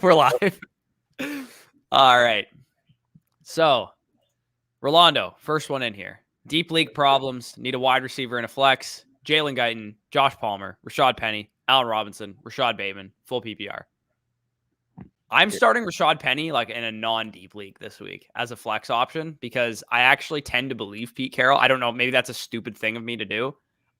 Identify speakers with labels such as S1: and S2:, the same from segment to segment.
S1: We're live. All right. So, Rolando, first one in here. Deep league problems. Need a wide receiver and a flex. Jalen Guyton, Josh Palmer, Rashad Penny, Allen Robinson, Rashad Bateman, full PPR. I'm starting Rashad Penny like in a non-deep league this week as a flex option because I actually tend to believe Pete Carroll. I don't know. Maybe that's a stupid thing of me to do.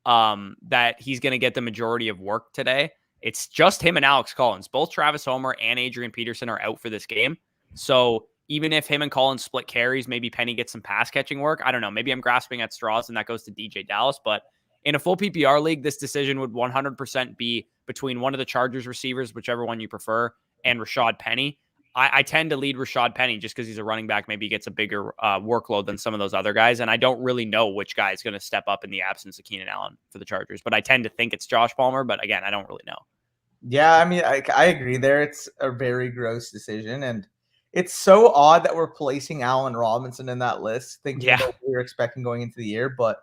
S1: That he's going to get the majority of work today. It's just him and Alex Collins. Both Travis Homer and Adrian Peterson are out for this game. So even if him and Collins split carries, maybe Penny gets some pass catching work. I don't know. Maybe I'm grasping at straws and that goes to DJ Dallas. But in a full PPR league, this decision would 100% be between one of the Chargers receivers, whichever one you prefer, and Rashad Penny. I tend to lead Rashad Penny just because he's a running back. Maybe he gets a bigger workload than some of those other guys. And I don't really know which guy is going to step up in the absence of Keenan Allen for the Chargers. But I tend to think it's Josh Palmer. But again, I don't really know.
S2: Yeah, I mean, I agree there. It's a very gross decision. And it's so odd that we're placing Allen Robinson in that list, thinking about what we were expecting going into the year. But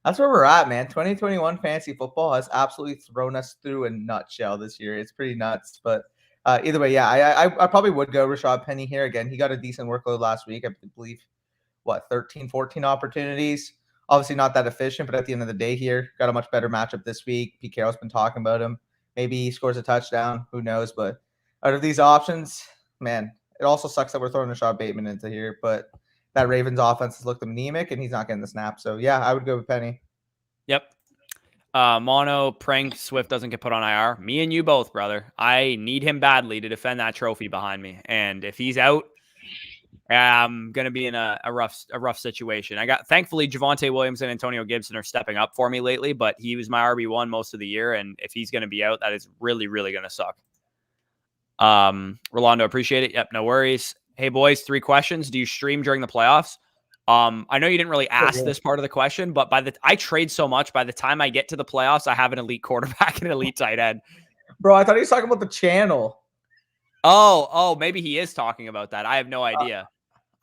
S2: that's where we're at, man. 2021 fantasy football has absolutely thrown us through a nutshell this year. It's pretty nuts. But either way, yeah, I probably would go Rashad Penny here. Again, he got a decent workload last week. I believe, 13, 14 opportunities. Obviously not that efficient, but at the end of the day here, got a much better matchup this week. Pete Carroll's been talking about him. Maybe he scores a touchdown. Who knows? But out of these options, man, it also sucks that we're throwing Rashad Bateman into here. But that Ravens offense has looked anemic, and he's not getting the snap. So, yeah, I would go with Penny.
S1: Yep. Mono, prank, Swift doesn't get put on IR. Me and you both, brother. I need him badly to defend that trophy behind me. And if he's out, I'm going to be in a rough situation. Thankfully, Javonte Williams and Antonio Gibson are stepping up for me lately, but he was my RB1 most of the year. And if he's going to be out, that is really, really going to suck. Rolando, appreciate it. Yep, no worries. Hey, boys, 3 questions. Do you stream during the playoffs? I know you didn't really ask this part of the question, but I trade so much. By the time I get to the playoffs, I have an elite quarterback and an elite tight end.
S2: Bro, I thought he was talking about the channel.
S1: Oh, maybe he is talking about that. I have no idea.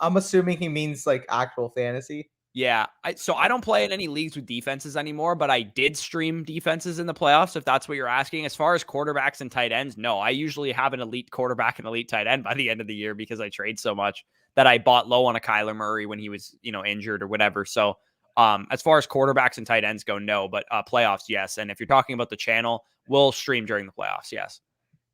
S2: I'm assuming he means like actual fantasy.
S1: Yeah. So I don't play in any leagues with defenses anymore, but I did stream defenses in the playoffs, if that's what you're asking. As far as quarterbacks and tight ends, no, I usually have an elite quarterback and elite tight end by the end of the year because I trade so much that I bought low on a Kyler Murray when he was, injured or whatever. So as far as quarterbacks and tight ends go, no, but playoffs, yes. And if you're talking about the channel, we'll stream during the playoffs. Yes.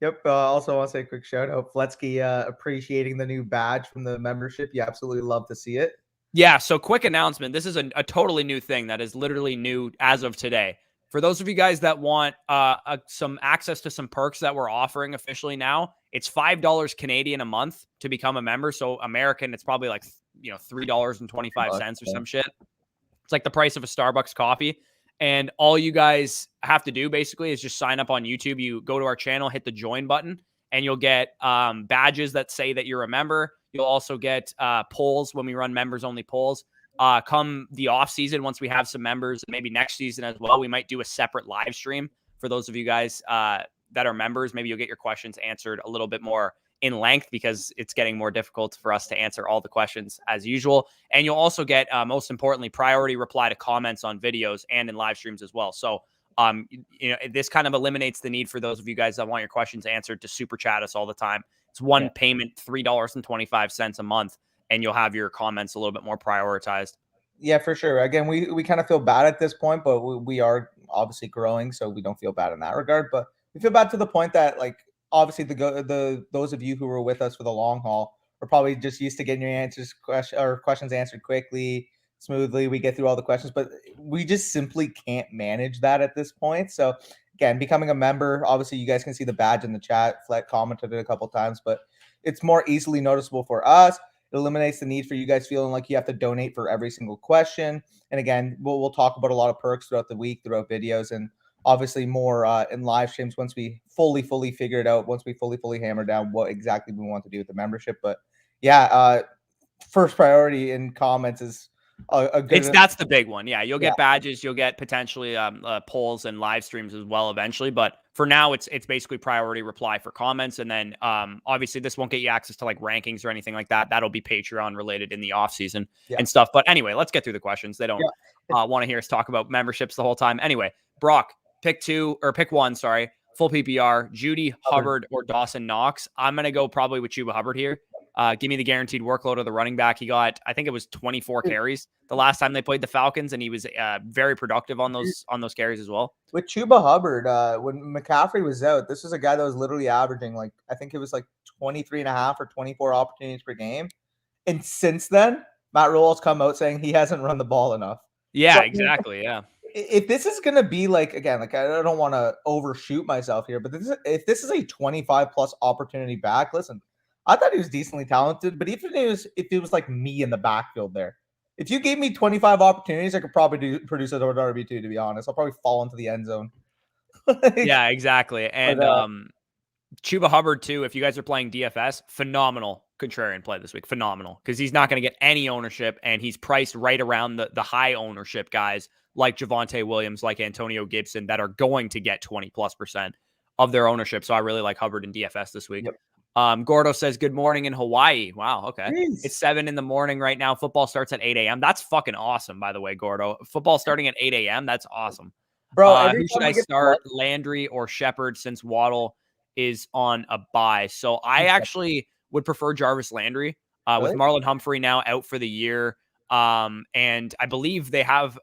S2: Yep. Also want to say a quick shout out. Fletsky appreciating the new badge from the membership. You absolutely love to see it.
S1: Yeah. So quick announcement. This is a totally new thing that is literally new as of today. For those of you guys that want some access to some perks that we're offering officially now, it's $5 Canadian a month to become a member. So American, it's probably like, $3.25 or some shit. It's like the price of a Starbucks coffee. And all you guys have to do basically is just sign up on YouTube. You go to our channel, hit the join button, and you'll get badges that say that you're a member. You'll also get polls when we run members only polls. Come the off season, once we have some members, maybe next season as well, we might do a separate live stream for those of you guys that are members. Maybe you'll get your questions answered a little bit more in length because it's getting more difficult for us to answer all the questions as usual. And you'll also get, most importantly, priority reply to comments on videos and in live streams as well. So, this kind of eliminates the need for those of you guys that want your questions answered to super chat us all the time. It's one payment, $3.25 a month, and you'll have your comments a little bit more prioritized.
S2: Yeah, for sure. Again, we kind of feel bad at this point, but we are obviously growing, so we don't feel bad in that regard. But we feel bad to the point that, like, obviously the those of you who were with us for the long haul are probably just used to getting your questions answered quickly, smoothly. We get through all the questions, but we just simply can't manage that at this point. So again, becoming a member, obviously you guys can see the badge in the chat. Fleck commented it a couple times, but it's more easily noticeable for us. It eliminates the need for you guys feeling like you have to donate for every single question. And again, we'll talk about a lot of perks throughout the week, throughout videos, and obviously more in live streams once we fully figure it out, once we fully hammer down what exactly we want to do with the membership. But yeah, first priority in comments is a good.
S1: That's the big one. Yeah, you'll get badges, you'll get potentially polls and live streams as well eventually. But for now, it's basically priority reply for comments, and then obviously this won't get you access to like rankings or anything like that. That'll be Patreon related in the off season and stuff. But anyway, let's get through the questions. They don't want to hear us talk about memberships the whole time. Anyway, Brock, pick one. Sorry, full PPR, Judy, Hubbard, or Dawson Knox. I'm going to go probably with Chuba Hubbard here. Give me the guaranteed workload of the running back. He got, I think it was 24 carries the last time they played the Falcons, and he was very productive on those carries as well.
S2: With Chuba Hubbard, when McCaffrey was out, this was a guy that was literally averaging like, I think it was like 23 and a half or 24 opportunities per game. And since then, Matt Rule's come out saying he hasn't run the ball enough.
S1: Yeah,
S2: So,
S1: exactly. Yeah.
S2: If this is going to be like, again, like I don't want to overshoot myself here, but if this is a 25 plus opportunity back, listen, I thought he was decently talented, but even if it was like me in the backfield there, if you gave me 25 opportunities, I could probably produce it over RB2, to be honest. I'll probably fall into the end zone.
S1: Yeah, exactly. And Chuba Hubbard, too, if you guys are playing DFS, phenomenal contrarian play this week. Phenomenal. Because he's not going to get any ownership, and he's priced right around the high ownership guys like Javonte Williams, like Antonio Gibson, that are going to get 20+% of their ownership. So I really like Hubbard in DFS this week. Yep. Gordo says, good morning in Hawaii. Wow, okay. Jeez. It's 7 a.m. right now. Football starts at 8 a.m. That's fucking awesome, by the way, Gordo. Football starting at 8 a.m. That's awesome.
S2: Bro,
S1: who should I start, Landry or Shepard, since Waddle is on a bye? So I actually would prefer Jarvis Landry with Marlon Humphrey now out for the year. And I believe they have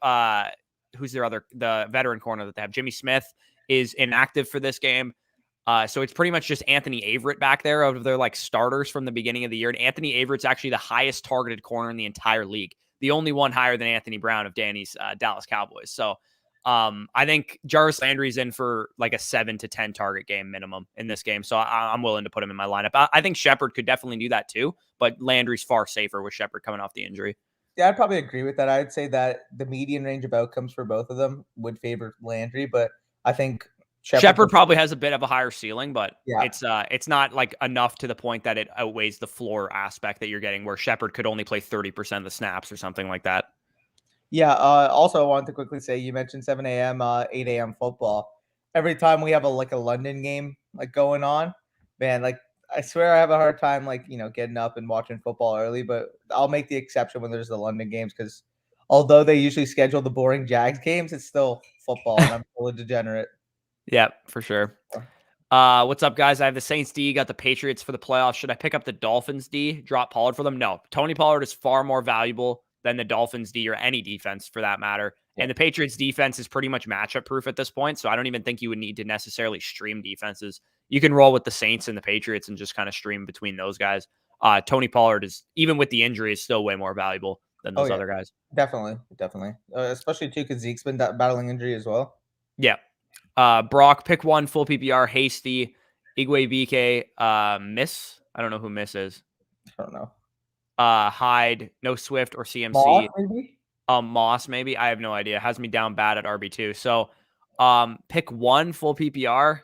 S1: who's the veteran corner that they have. Jimmy Smith is inactive for this game. So it's pretty much just Anthony Averett back there out of their like starters from the beginning of the year. And Anthony Averett's actually the highest targeted corner in the entire league. The only one higher than Anthony Brown of Danny's Dallas Cowboys. So I think Jarvis Landry's in for like a 7 to 10 target game minimum in this game. So I'm willing to put him in my lineup. I think Shepard could definitely do that too, but Landry's far safer with Shepard coming off the injury.
S2: Yeah, I'd probably agree with that. I'd say that the median range of outcomes for both of them would favor Landry, but I think
S1: Shepard probably has a bit of a higher ceiling, but it's not like enough to the point that it outweighs the floor aspect that you're getting, where Shepard could only play 30% of the snaps or something like that.
S2: Yeah. Also, I wanted to quickly say, you mentioned 7 a.m., 8 a.m. football. Every time we have a London game like going on, man, like I swear I have a hard time getting up and watching football early, but I'll make the exception when there's the London games, because although they usually schedule the boring Jags games, it's still football, and I'm still a degenerate.
S1: Yeah, for sure. What's up, guys? I have the Saints D, got the Patriots for the playoffs. Should I pick up the Dolphins D, drop Pollard for them? No. Tony Pollard is far more valuable than the Dolphins D, or any defense for that matter. Yeah. And the Patriots defense is pretty much matchup proof at this point, so I don't even think you would need to necessarily stream defenses. You can roll with the Saints and the Patriots and just kind of stream between those guys. Tony Pollard is, even with the injury, is still way more valuable than those other guys.
S2: Definitely. Especially too, because Zeke's been battling injury as well.
S1: Yeah. Brock, pick one, full PPR, Hasty, Igwe Miss. I don't know who Miss is.
S2: I don't know.
S1: Hyde, no Swift or CMC.
S2: Moss, maybe?
S1: Moss, maybe. I have no idea. Has me down bad at RB2. So pick one, full PPR.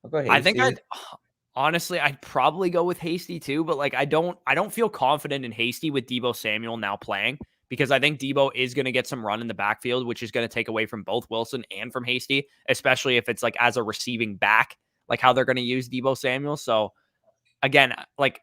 S2: I'll go Hasty.
S1: I think I'd probably go with Hasty too, but like I don't feel confident in Hasty with Deebo Samuel now playing, because I think Deebo is going to get some run in the backfield, which is going to take away from both Wilson and from Hasty, especially if it's like as a receiving back, like how they're going to use Deebo Samuel. So again, like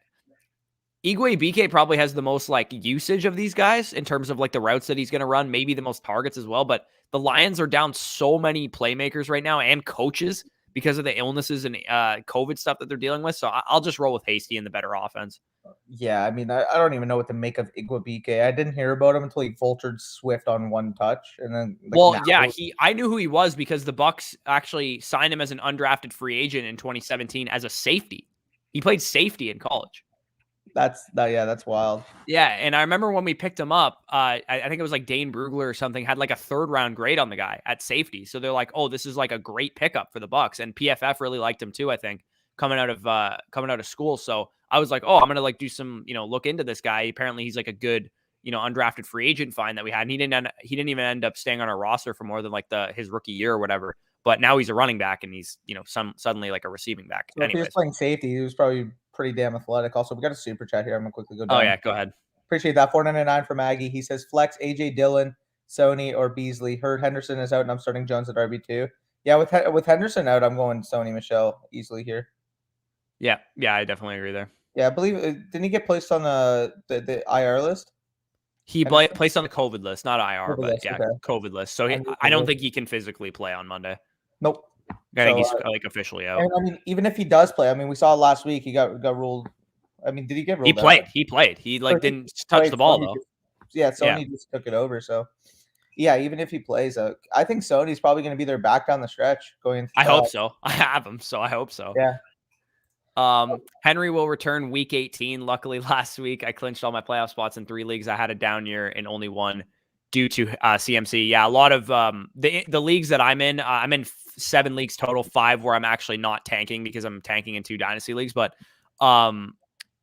S1: Igwe BK probably has the most like usage of these guys in terms of like the routes that he's going to run, maybe the most targets as well. But the Lions are down so many playmakers right now and coaches because of the illnesses and COVID stuff that they're dealing with. So I'll just roll with Hasty and the better offense.
S2: Yeah, I mean, I don't even know what to make of Igwe. I didn't hear about him until he vultured Swift on one touch, and then
S1: I knew who he was because the Bucs actually signed him as an undrafted free agent in 2017 as a safety. He played safety in college.
S2: That's wild.
S1: Yeah, and I remember when we picked him up, I think it was like Dane Brugler or something, had like a 3rd round grade on the guy at safety. So they're like, oh, this is like a great pickup for the Bucs, and PFF really liked him too, I think, coming out of school. So I was like, oh, I'm gonna like do some, look into this guy. Apparently he's like a good, undrafted free agent find that we had. And he didn't even end up staying on our roster for more than like his rookie year or whatever. But now he's a running back, and he's, suddenly like a receiving back.
S2: So if he was playing safety, he was probably pretty damn athletic. Also, we got a super chat here. I'm gonna quickly go down.
S1: Oh yeah, go ahead.
S2: Appreciate that. 499 for Maggie. He says flex AJ Dillon, Sony, or Beasley. Heard Henderson is out, and I'm starting Jones at RB2. Yeah, with Henderson out, I'm going Sony Michelle easily here.
S1: Yeah, I definitely agree there.
S2: Yeah, I believe didn't he get placed on the IR list?
S1: He placed on the COVID list, not IR, but
S2: okay.
S1: COVID list. So I don't think he can physically play on Monday.
S2: Nope.
S1: I think he's like officially out.
S2: And I mean, even if he does play, I mean, we saw last week he got ruled. I mean, did he get ruled out?
S1: He played. He like
S2: Or he
S1: didn't touch the ball
S2: Sony
S1: though.
S2: Sony just took it over. So yeah, even if he plays, I think Sony's probably going to be their back down the stretch going into.
S1: I hope so. I have him, so I hope so.
S2: Yeah.
S1: Henry will return week 18. Luckily, last week I clinched all my playoff spots in 3 leagues. I had a down year in only one due to CMC. Yeah, a lot of the leagues that I'm in 7 leagues total, 5 where I'm actually not tanking because I'm tanking in 2 dynasty leagues. But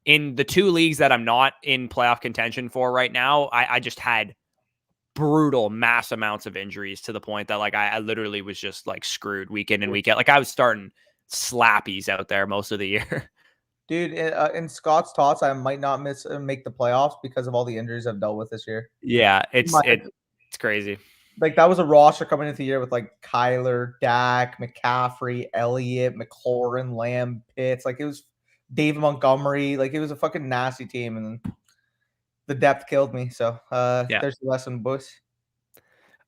S1: in the 2 leagues that I'm not in playoff contention for right now, I just had brutal mass amounts of injuries to the point that like I literally was just like screwed week in and week out. Like I was starting slappies out there most of the year.
S2: Dude, in Scott's thoughts, I might not make the playoffs because of all the injuries I've dealt with this year.
S1: Yeah, it's crazy.
S2: Like that was a roster coming into the year with like Kyler, Dak, McCaffrey, Elliott, McLaurin, Lamb, Pitts. Like it was David Montgomery. Like it was a fucking nasty team, and the depth killed me. So there's the lesson, boys.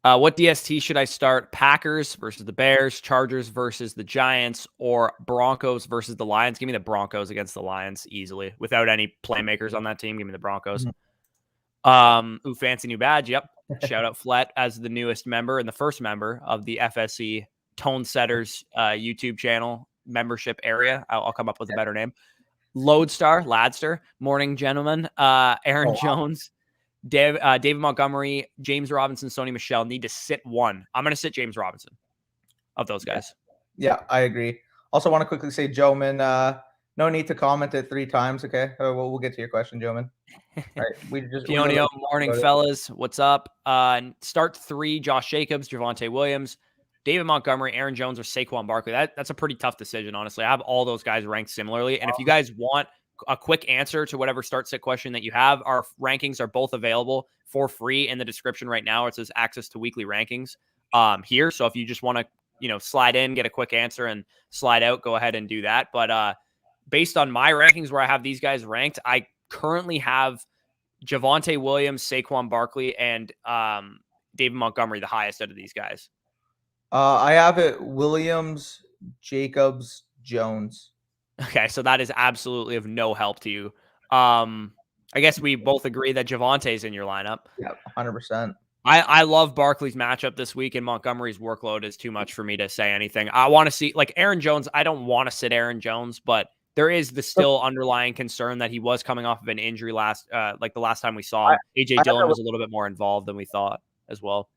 S1: What DST should I start? Packers versus the Bears, Chargers versus the Giants, or Broncos versus the Lions? Give me the Broncos against the Lions easily. Without any playmakers on that team, give me the Broncos. Fancy new badge. Yep. Shout out Flet as the newest member and the first member of the FSE Tone Setters YouTube channel membership area. I'll come up with a better name. Ladster. Morning, gentlemen. Aaron Jones. David Montgomery, James Robinson, Sony Michelle need to sit one. I'm going to sit James Robinson of those guys.
S2: Yeah, I agree. Also want to quickly say, Joeman, no need to comment it 3 times, okay? We'll get to your question, Joeman. All right,
S1: Pionio, morning, fellas. What's up? Start 3, Josh Jacobs, Javonte Williams, David Montgomery, Aaron Jones, or Saquon Barkley. That's a pretty tough decision, honestly. I have all those guys ranked similarly, and if you guys want a quick answer to whatever start-sit question that you have, our rankings are both available for free in the description right now. It says access to weekly rankings here. So if you just want to, slide in, get a quick answer and slide out, go ahead and do that. But based on my rankings where I have these guys ranked, I currently have Javonte Williams, Saquon Barkley, and David Montgomery the highest out of these guys.
S2: I have it Williams, Jacobs, Jones.
S1: Okay, so that is absolutely of no help to you. I guess we both agree that Javonte's in your lineup.
S2: Yeah, 100%.
S1: I love Barkley's matchup this week, and Montgomery's workload is too much for me to say anything. I want to see, like, Aaron Jones. I don't want to sit Aaron Jones, but there is the still underlying concern that he was coming off of an injury the last time we saw him. A.J. Dillon was a little bit more involved than we thought as well.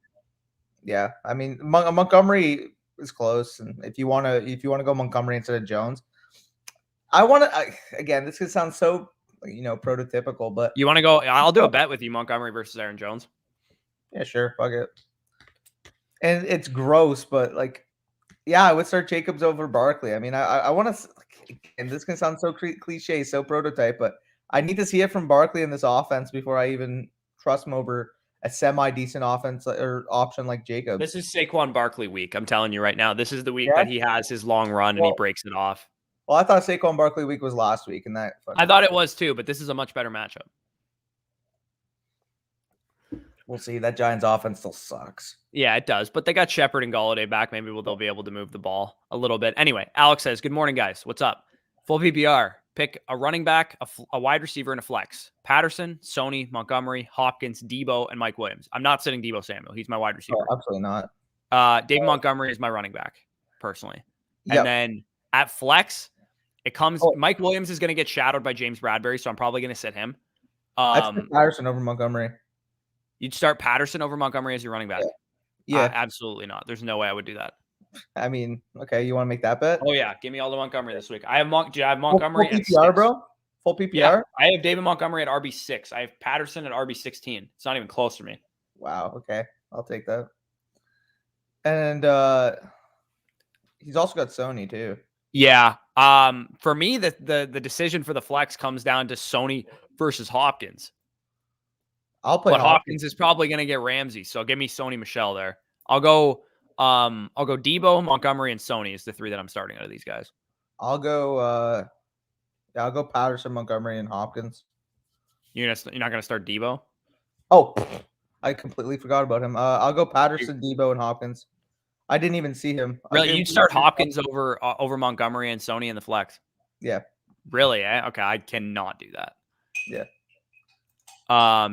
S2: Yeah, I mean, Montgomery is close, and if you want to go Montgomery instead of Jones, again, this could sound so, prototypical, but
S1: you want to go? I'll do a bet with you, Montgomery versus Aaron Jones.
S2: Yeah, sure, fuck it. And it's gross, but I would start Jacobs over Barkley. I mean, I want to, and this can sound so cliche, so prototype, but I need to see it from Barkley in this offense before I even trust him over a semi-decent offense or option like Jacobs.
S1: This is Saquon Barkley week. I'm telling you right now, this is the week that he has his long run and he breaks it off.
S2: Well, I thought Saquon Barkley week was last week, and
S1: I thought it was too, but this is a much better matchup.
S2: We'll see. That Giants offense still sucks.
S1: Yeah, it does. But they got Shepard and Golladay back. Maybe they'll be able to move the ball a little bit. Anyway, Alex says, good morning, guys. What's up? Full PPR. Pick a running back, a wide receiver, and a flex. Patterson, Sony, Montgomery, Hopkins, Debo, and Mike Williams. I'm not sitting Debo Samuel. He's my wide receiver.
S2: Oh, absolutely not.
S1: David Montgomery is my running back, personally. Yep. And then at flex, it comes Mike Williams is going to get shadowed by James Bradbury, so I'm probably going to sit him.
S2: I'd put Patterson over Montgomery.
S1: You'd start Patterson over Montgomery as your running back?
S2: Yeah.
S1: Absolutely not. There's no way I would do that.
S2: I mean, okay, you want to make that bet?
S1: Oh, yeah. Give me all the Montgomery this week. I have Montgomery
S2: full PPR, bro? Full PPR?
S1: Yeah, I have David Montgomery at RB6. I have Patterson at RB16. It's not even close for me.
S2: Wow. Okay. I'll take that. And he's also got Sony, too.
S1: Yeah. For me, the decision for the flex comes down to Sony versus Hopkins.
S2: I'll play
S1: Hopkins is probably going to get Ramsey, so give me Sony Michelle there. I'll go Debo, Montgomery, and Sony is the 3 that I'm starting out of these guys.
S2: I'll go Patterson, Montgomery, and Hopkins.
S1: You're not going to start Debo?
S2: Oh, I completely forgot about him. I'll go Patterson, Debo, and Hopkins. I didn't even see him.
S1: Really, you'd start Hopkins over Montgomery and Sony in the flex.
S2: Yeah.
S1: Really? Okay, I cannot do that.
S2: Yeah.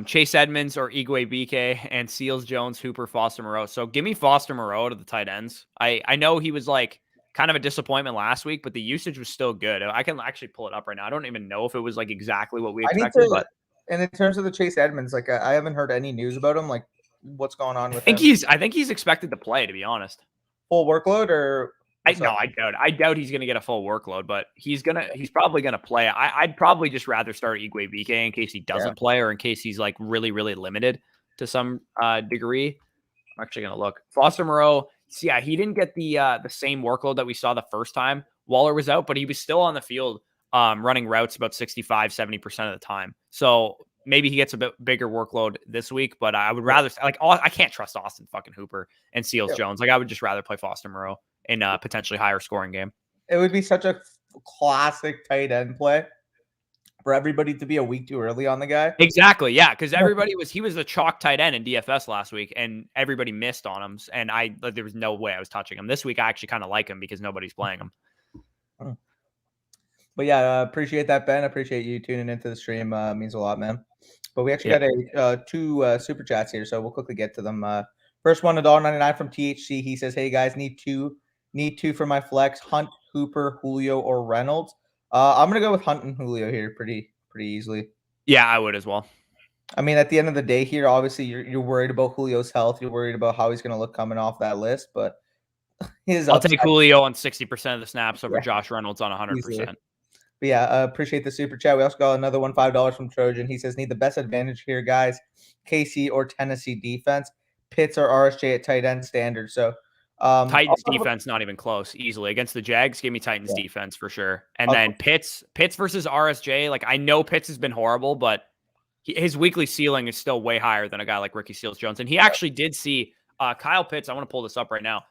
S1: Chase Edmonds or Igwe BK and Seals Jones, Hooper, Foster Moreau. So give me Foster Moreau to the tight ends. I know he was like kind of a disappointment last week, but the usage was still good. I can actually pull it up right now. I don't even know if it was like exactly what we expected, but
S2: and in terms of the Chase Edmonds, like I haven't heard any news about him. Like what's going on with him?
S1: I think he's expected to play, to be honest.
S2: Full workload or
S1: I doubt he's gonna get a full workload, but he's probably gonna play. I'd probably just rather start Igwe BK in case he doesn't play or in case he's like really, really limited to some degree. I'm actually gonna look. Foster Moreau, yeah, he didn't get the same workload that we saw the first time Waller was out, but he was still on the field running routes about 65-70% of the time. So maybe he gets a bit bigger workload this week, but I would rather I can't trust Austin fucking Hooper and Seals Jones. Like I would just rather play Foster Moreau in a potentially higher scoring game.
S2: It would be such a classic tight end play for everybody to be a week too early on the guy.
S1: Exactly. Yeah. Because he was a chalk tight end in DFS last week and everybody missed on him. And there was no way I was touching him. This week, I actually kind of like him because nobody's playing him.
S2: But yeah, appreciate that, Ben. Appreciate you tuning into the stream. Means a lot, man. But we actually got two super chats here, so we'll quickly get to them. First one, $1.99 from THC. He says, "Hey guys, need two for my flex: Hunt, Hooper, Julio, or Reynolds." I'm gonna go with Hunt and Julio here, pretty easily.
S1: Yeah, I would as well.
S2: I mean, at the end of the day, here, obviously, you're worried about Julio's health. You're worried about how he's gonna look coming off that list, but
S1: I'll take Julio on 60% of the snaps over Josh Reynolds on 100%.
S2: But yeah, appreciate the super chat. We also got another one, $5 from Trojan. He says, "Need the best advantage here, guys. KC or Tennessee defense. Pitts or RSJ at tight end standard." So
S1: Titans defense, not even close. Easily against the Jags, give me Titans defense for sure. And then Pitts versus RSJ. Like I know Pitts has been horrible, but his weekly ceiling is still way higher than a guy like Ricky Seals Jones. And he actually did see Kyle Pitts. I want to pull this up right now.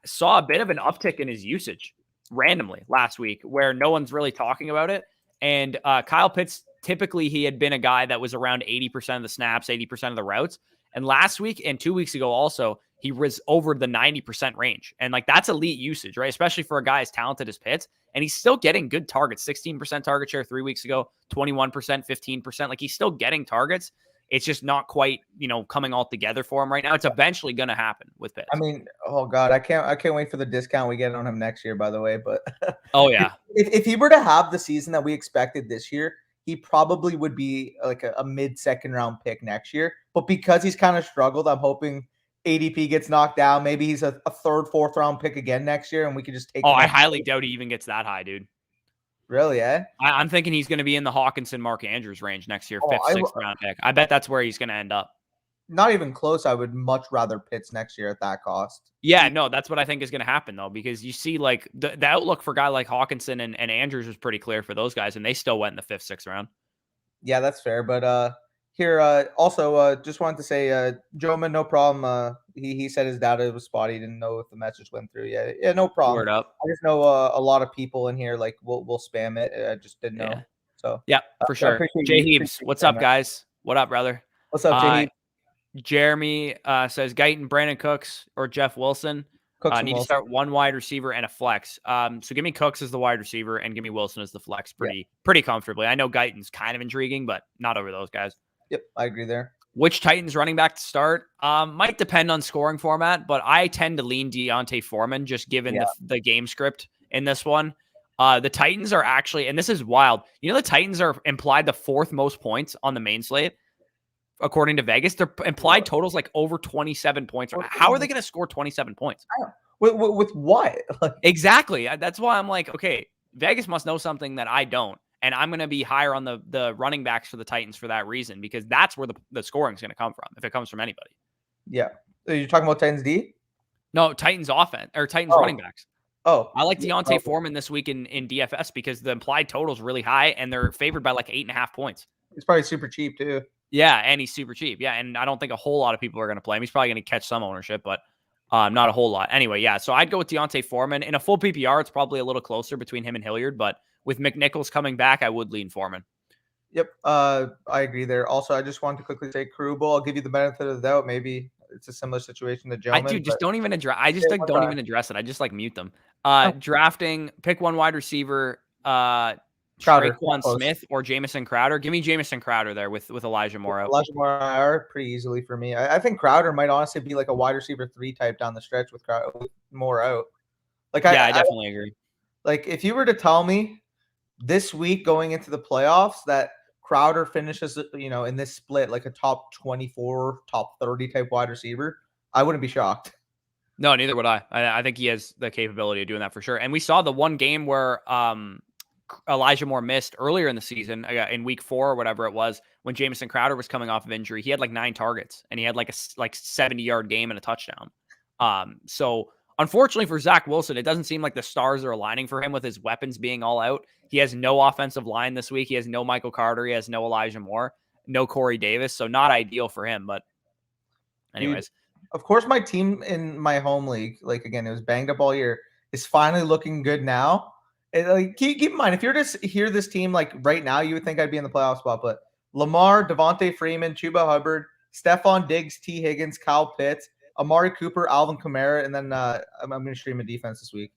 S1: Saw a bit of an uptick in his usage randomly last week where no one's really talking about it. And Kyle Pitts, typically he had been a guy that was around 80% of the snaps, 80% of the routes. And last week and 2 weeks ago also, he was over the 90% range. And like that's elite usage, right? Especially for a guy as talented as Pitts. And he's still getting good targets. 16% target share 3 weeks ago, 21%, 15%. Like he's still getting targets. It's just not quite, coming all together for him right now. It's eventually going to happen with Pitts.
S2: I mean, oh God, I can't wait for the discount we get on him next year, by the way. But
S1: oh yeah,
S2: if he were to have the season that we expected this year, he probably would be like a mid-second round pick next year. But because he's kind of struggled, I'm hoping ADP gets knocked down. Maybe he's a third, fourth round pick again next year, and we could just take.
S1: Oh, I highly doubt he even gets that high, dude.
S2: Really, eh?
S1: I'm thinking he's going to be in the Hawkinson, Mark Andrews range next year, fifth, sixth round pick. I bet that's where he's going to end up.
S2: Not even close. I would much rather Pitts next year at that cost.
S1: Yeah, no, that's what I think is going to happen, though, because you see, like, the outlook for a guy like Hawkinson and Andrews was pretty clear for those guys, and they still went in the fifth, sixth round.
S2: Yeah, that's fair. But here, also, just wanted to say, Joman, no problem. He said his data was spotty. He didn't know if the message went through. Yeah, no problem.
S1: Word up.
S2: I just know a lot of people in here, like, we'll spam it. I just didn't know. So
S1: yeah, for sure. Jay Heaves, what's up, guys? What up, brother?
S2: What's up, Jay Heaves?
S1: Jeremy says Guyton, Brandon Cooks, or Jeff Wilson. Need to start one wide receiver and a flex. So give me Cooks as the wide receiver and give me Wilson as the flex pretty comfortably. I know Guyton's kind of intriguing, but not over those guys.
S2: Yep, I agree there.
S1: Which Titans running back to start? Might depend on scoring format, but I tend to lean Deontay Foreman just given the game script in this one. The Titans are actually, and this is wild, the Titans are implied the fourth most points on the main slate. According to Vegas, their implied totals like over 27 points. How are they going to score 27 points?
S2: With what?
S1: Exactly. That's why I'm like, okay, Vegas must know something that I don't. And I'm going to be higher on the running backs for the Titans for that reason, because that's where the scoring is going to come from, if it comes from anybody.
S2: Yeah. You're talking about Titans D?
S1: No, Titans offense or Titans running backs.
S2: Oh,
S1: I like Deontay Foreman this week in DFS because the implied total is really high and they're favored by like 8.5 points.
S2: It's probably super cheap too.
S1: Yeah, and he's super cheap. Yeah, and I don't think a whole lot of people are going to play him. He's probably going to catch some ownership, but not a whole lot. Anyway, yeah, so I'd go with Deontay Foreman. In a full PPR, it's probably a little closer between him and Hilliard, but with McNichols coming back, I would lean Foreman.
S2: Yep, I agree there. Also, I just wanted to quickly say Krubel. I'll give you the benefit of the doubt. Maybe it's a similar situation to
S1: I
S2: Gentleman.
S1: do just don't even address. I just
S2: Yeah,
S1: like
S2: one
S1: don't
S2: guy.
S1: even address it. I just like mute them.
S2: Oh.
S1: Drafting, pick one wide receiver.
S2: Crowder,
S1: Traquan
S2: close.
S1: Smith or Jamison Crowder. Give me Jamison Crowder there with Elijah Moore out.
S2: Elijah Moore IR pretty easily for me. I think Crowder might honestly be like a wide receiver 3 type down the stretch with Moore out. Like
S1: Yeah, I definitely agree.
S2: like if you were to tell me this week going into the playoffs that Crowder finishes, in this split like a top 24, top 30 type wide receiver, I wouldn't be shocked.
S1: No, neither would I. I think he has the capability of doing that for sure. And we saw the one game where Elijah Moore missed earlier in the season in week 4 or whatever it was when Jamison Crowder was coming off of injury. He had like 9 targets and he had like a 70-yard game and a touchdown. So unfortunately for Zach Wilson, it doesn't seem like the stars are aligning for him with his weapons being all out. He has no offensive line this week. He has no Michael Carter. He has no Elijah Moore, no Corey Davis. So not ideal for him. But anyways.
S2: Dude, of course, my team in my home league, like again, it was banged up all year, is finally looking good now. Like keep in mind, if you're to hear this team like right now, you would think I'd be in the playoff spot. But Lamar, Devontae Freeman, Chuba Hubbard, Stephon Diggs, T. Higgins, Kyle Pitts, Amari Cooper, Alvin Kamara, and then I'm going to stream a defense this week.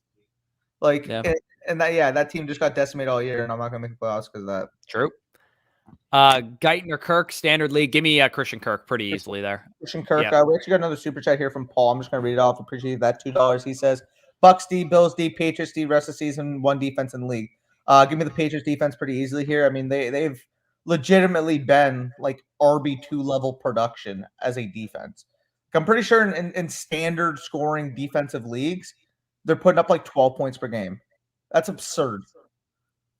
S2: Like,
S1: Yeah.
S2: and that team just got decimated all year, and I'm not going to make the playoffs because of that.
S1: True. Guyton or Kirk, standard league. Give me Christian Kirk pretty easily there.
S2: Christian Kirk.
S1: Yeah.
S2: We actually got another super chat here from Paul. I'm just going to read it off. Appreciate that. $2. He says, Bucks D, Bills D, Patriots D, rest of the season, 1 defense in the league. Give me the Patriots defense pretty easily here. I mean, they've legitimately been like RB2 level production as a defense. I'm pretty sure in standard scoring defensive leagues, they're putting up like 12 points per game. That's absurd.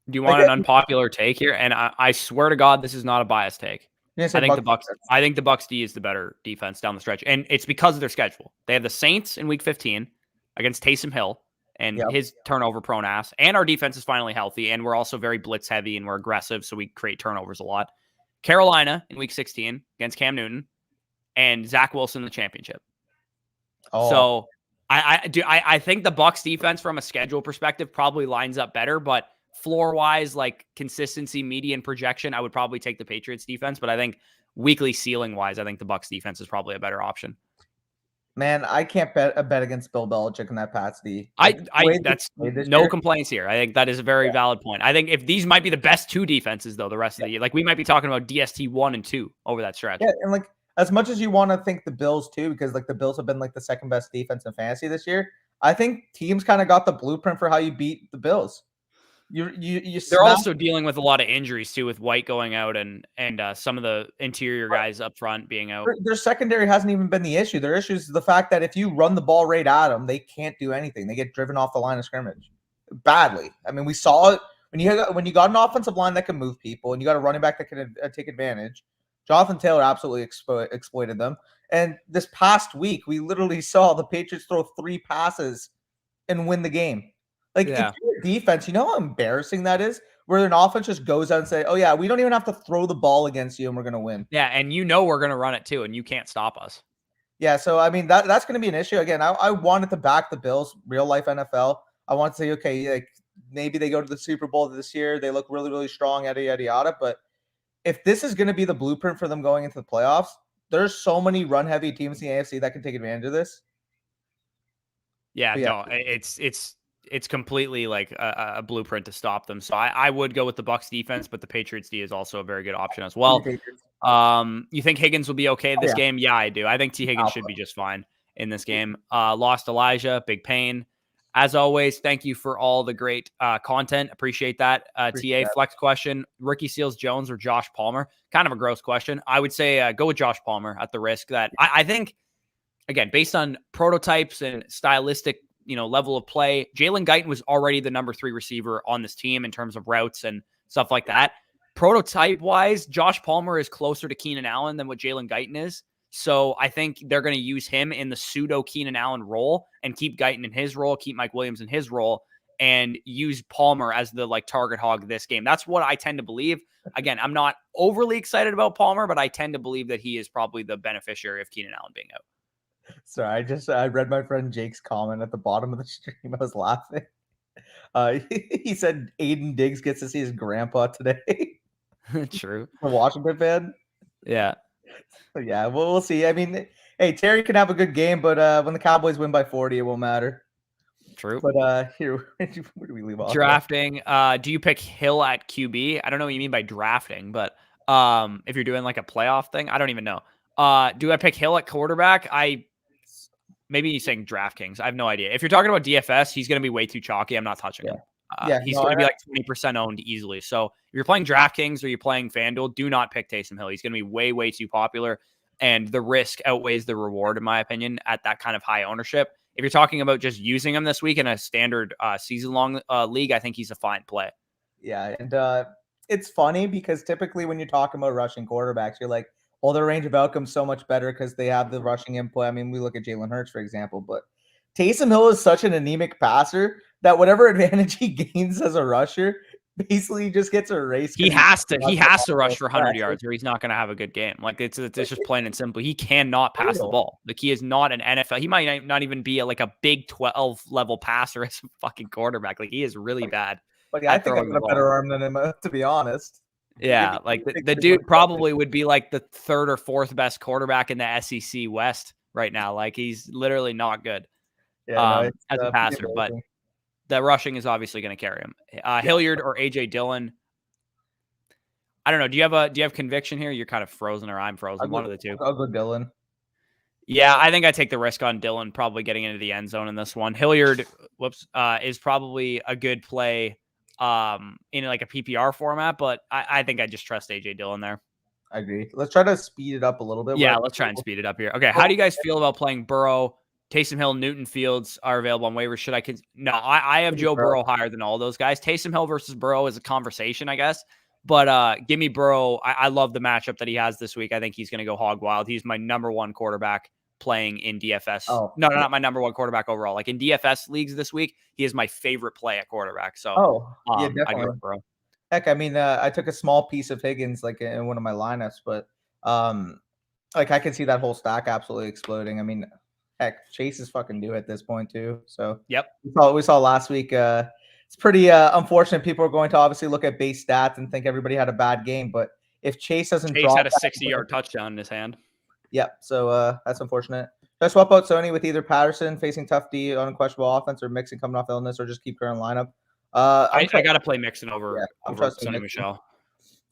S1: Do you want an unpopular take here? And I swear to God, this is not a biased take. I think the Bucks D is the better defense down the stretch, and it's because of their schedule. They have the Saints in Week 15 against Taysom Hill and his turnover-prone ass, and our defense is finally healthy, and we're also very blitz-heavy and we're aggressive, so we create turnovers a lot. Carolina in Week 16 against Cam Newton, and Zach Wilson in the championship. Oh. So I think the Bucks defense from a schedule perspective probably lines up better, but floor-wise, like consistency, median projection, I would probably take the Patriots defense, but I think weekly ceiling-wise, I think the Bucks defense is probably a better option.
S2: Man, I can't bet against Bill Belichick in that Pats D.
S1: That's no complaints here. I think that is a very valid point. I think if these might be the best 2 defenses, though, the rest of the year, like we might be talking about DST 1 and 2 over that stretch.
S2: Yeah, and like as much as you want to think the Bills too, because like the Bills have been like the second best defense in fantasy this year, I think teams kind of got the blueprint for how you beat the Bills.
S1: They're also dealing with a lot of injuries too, with White going out and some of the interior guys up front being out.
S2: Their secondary hasn't even been the issue. Their issue is the fact that if you run the ball right at them, they can't do anything. They get driven off the line of scrimmage badly. I mean, we saw it when you got an offensive line that can move people, and you got a running back that can take advantage. Jonathan Taylor absolutely exploited them. And this past week, we literally saw the Patriots throw 3 passes and win the game. Like, if you're a defense, you know how embarrassing that is? Where an offense just goes out and say, oh, yeah, we don't even have to throw the ball against you and we're going to win.
S1: Yeah, and we're going to run it too, and you can't stop us.
S2: Yeah, so, I mean, that's going to be an issue. Again, I wanted to back the Bills, real-life NFL. I want to say, okay, like maybe they go to the Super Bowl this year. They look really, really strong, yada, yada, yada. But if this is going to be the blueprint for them going into the playoffs, there's so many run-heavy teams in the AFC that can take advantage of this.
S1: Yeah, no, it's completely like a blueprint to stop them. So I would go with the Bucks defense, but the Patriots D is also a very good option as well. You think Higgins will be okay this game? Yeah, I do. I think T. Higgins should be just fine in this game. Lost Elijah, big pain. As always, thank you for all the great content. Appreciate that. TA flex question, Ricky Seals-Jones or Josh Palmer? Kind of a gross question. I would say go with Josh Palmer at the risk that I think, again, based on prototypes and stylistic level of play, Jalen Guyton was already the number 3 receiver on this team in terms of routes and stuff like that. Prototype wise, Josh Palmer is closer to Keenan Allen than what Jalen Guyton is. So I think they're going to use him in the pseudo Keenan Allen role and keep Guyton in his role, keep Mike Williams in his role, and use Palmer as the target hog this game. That's what I tend to believe. Again, I'm not overly excited about Palmer, but I tend to believe that he is probably the beneficiary of Keenan Allen being out.
S2: Sorry, I read my friend Jake's comment at the bottom of the stream. I was laughing. He said Aiden Diggs gets to see his grandpa today.
S1: True.
S2: A Washington fan.
S1: Yeah.
S2: Yeah, we'll see. I mean, Hey, Terry can have a good game, but when the Cowboys win by 40, it won't matter.
S1: True.
S2: But here, where do we leave off?
S1: Drafting. Do you pick Hill at QB? I don't know what you mean by drafting, but if you're doing like a playoff thing, I don't even know. Do I pick Hill at quarterback? Maybe he's saying DraftKings. I have no idea. If you're talking about DFS, he's going to be way too chalky. I'm not touching him. He's going to be like 20% owned easily. So if you're playing DraftKings or you're playing FanDuel, do not pick Taysom Hill. He's going to be way, way too popular. And the risk outweighs the reward, in my opinion, at that kind of high ownership. If you're talking about just using him this week in a standard season-long league, I think he's a fine play.
S2: Yeah, and it's funny because typically when you're talking about rushing quarterbacks, you're like, well, their range of outcomes so much better because they have the rushing input. I mean, we look at Jalen Hurts, for example, but Taysom Hill is such an anemic passer that whatever advantage he gains as a rusher basically just gets erased.
S1: He has to rush for 100 yards or he's not going to have a good game. Like it's just plain and simple. He cannot pass the ball. Like he is not an NFL. He might not even be like a Big 12 level passer as a fucking quarterback. Like he is really bad.
S2: But yeah, I think I've got a better arm than him, to be honest.
S1: Yeah, like the dude probably would be like the third or fourth best quarterback in the SEC West right now. Like he's literally not good as a passer, but the rushing is obviously going to carry him. Hilliard or AJ Dillon. I don't know. Do you have conviction here? You're kind of frozen or I'm frozen. One of the two.
S2: I'll go Dillon.
S1: Yeah, I think I take the risk on Dillon probably getting into the end zone in this one. Hilliard, is probably a good play in like a PPR format, but I think I just trust AJ Dillon there.
S2: I agree. Let's try to speed it up a little bit.
S1: Yeah, let's try and speed it up here. Okay, how do you guys feel about playing Burrow? Taysom Hill, Newton Fields are available on waivers. Should I No, I have Joe Burrow higher than all those guys. Taysom Hill versus Burrow is a conversation, I guess. But give me Burrow. I love the matchup that he has this week. I think he's going to go hog wild. He's my number one quarterback playing in DFS. No, not my number one quarterback overall. Like in DFS leagues this week, he is my favorite play at quarterback. So
S2: yeah, definitely.
S1: I go with Burrow.
S2: Heck, I mean, I took a small piece of Higgins like in one of my lineups, but like I could see that whole stack absolutely exploding. I mean, heck, Chase is fucking due at this point too. So
S1: yep,
S2: we saw last week. It's pretty unfortunate. People are going to obviously look at base stats and think everybody had a bad game, but if Chase had a
S1: 60-yard touchdown in his hand.
S2: Yep. So that's unfortunate. Should I swap out Sony with either Patterson facing tough D on questionable offense or Mixon coming off illness, or just keep current lineup?
S1: I got to play Mixon over Sony Michelle.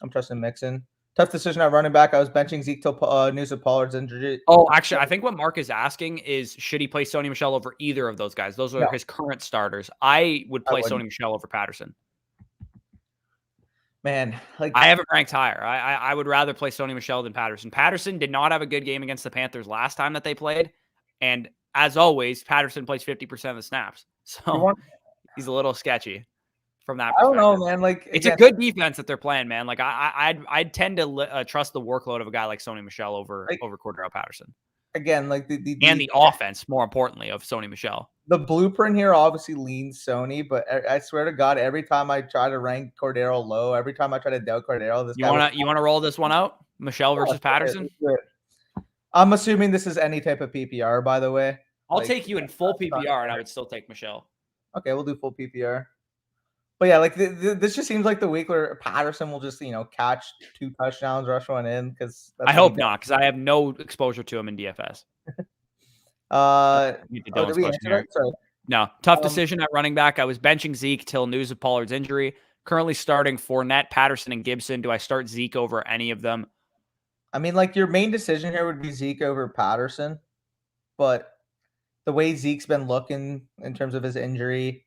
S2: I'm trusting Mixon. Tough decision at running back. I was benching Zeke till news of Pollard's injury.
S1: Oh, actually, I think what Mark is asking is, should he play Sony Michelle over either of those guys? Those are his current starters. I would play Sony Michelle over Patterson.
S2: Man, like
S1: I have him ranked higher. I would rather play Sony Michelle than Patterson. Patterson did not have a good game against the Panthers last time that they played. And as always, Patterson plays 50% of the snaps. So he's a little sketchy from that perspective.
S2: I don't know, man. Like
S1: it's a good defense that they're playing, man. Like I'd tend to trust the workload of a guy like Sony Michelle over Cordero Patterson.
S2: Again, like
S1: the offense, more importantly, of Sony Michelle.
S2: The blueprint here obviously leans Sony, but I swear to God, every time I try to rank Cordero low, every time I try to doubt Cordero,
S1: you wanna roll this one out? Michelle versus Patterson.
S2: I'm assuming this is any type of PPR, by the way.
S1: I'll take you in full PPR, and I would still take Michelle.
S2: Okay, we'll do full PPR. But yeah, like this just seems like the week where Patterson will just catch 2 touchdowns, rush one in. Because
S1: I hope not, because I have no exposure to him in DFS. No, tough decision at running back. I was benching Zeke till news of Pollard's injury. Currently starting Fournette, Patterson, and Gibson. Do I start Zeke over any of them?
S2: I mean, like your main decision here would be Zeke over Patterson, but the way Zeke's been looking in terms of his injury,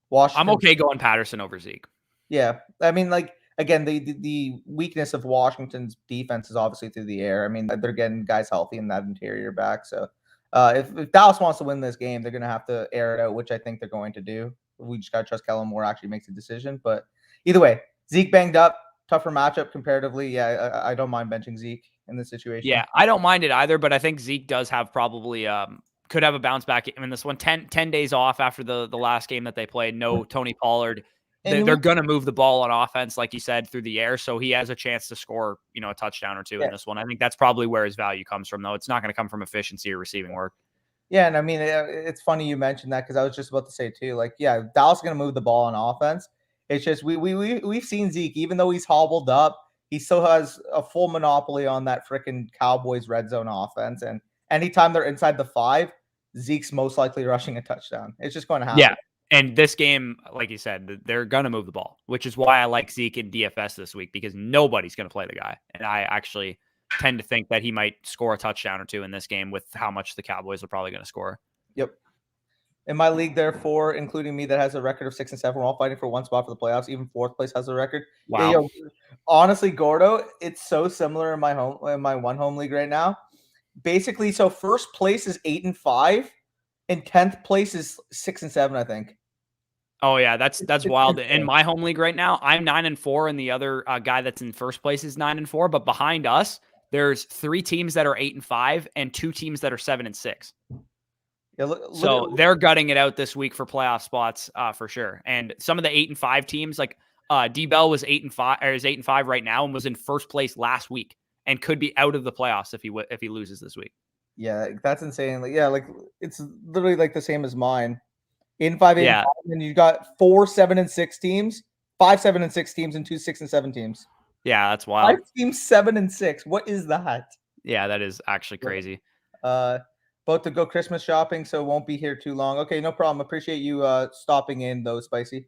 S2: Washington,
S1: I'm okay going Patterson over Zeke.
S2: Yeah, I mean, like again, the weakness of Washington's defense is obviously through the air. I mean, they're getting guys healthy in that interior back. So if Dallas wants to win this game, they're going to have to air it out, which I think they're going to do. We just got to trust Kellen Moore actually makes a decision. But either way, Zeke banged up, tougher matchup comparatively. Yeah, I don't mind benching Zeke in this situation.
S1: Yeah, I don't mind it either, but I think Zeke does have probably could have a bounce back in this one. 10 days off after the last game that they played. No Tony Pollard. They're going to move the ball on offense, like you said, through the air. So he has a chance to score, a touchdown or two in this one. I think that's probably where his value comes from, though. It's not going to come from efficiency or receiving work.
S2: Yeah, and I mean, it's funny you mentioned that because I was just about to say too, like, yeah, Dallas is going to move the ball on offense. It's just we've seen Zeke, even though he's hobbled up, he still has a full monopoly on that freaking Cowboys red zone offense. And anytime they're inside the 5, Zeke's most likely rushing a touchdown. It's just going to happen.
S1: Yeah. And this game, like you said, they're going to move the ball, which is why I like Zeke in DFS this week, because nobody's going to play the guy. And I actually tend to think that he might score a touchdown or two in this game with how much the Cowboys are probably going to score.
S2: Yep. In my league, therefore, including me, that has a record of 6 and 7, we're all fighting for one spot for the playoffs. Even fourth place has a record.
S1: Wow.
S2: Yeah, honestly, Gordo, it's so similar in my one home league right now. Basically, so first place is 8 and 5, and 10th place is 6 and 7, I think.
S1: Oh yeah, that's wild. In my home league right now, I'm 9 and 4, and the other guy that's in first place is 9 and 4. But behind us, there's 3 teams that are 8 and 5, and 2 teams that are 7 and 6.
S2: Yeah,
S1: so they're gutting it out this week for playoff spots for sure. And some of the 8 and 5 teams, like D-Bell was 8 and 5, or is 8 and 5 right now, and was in first place last week, and could be out of the playoffs if he loses this week.
S2: Yeah, that's insane. Like, yeah, like it's literally like the same as mine. 8 and 5, 8 and 5, and you got 4 7 and 6 teams, 5 7 and 6 teams, and 2 6 and 7 teams.
S1: Yeah, that's wild.
S2: 5 teams 7 and 6. What is that?
S1: Yeah, that is actually crazy.
S2: About to go Christmas shopping, so won't be here too long. Okay, no problem. Appreciate you stopping in though, Spicy.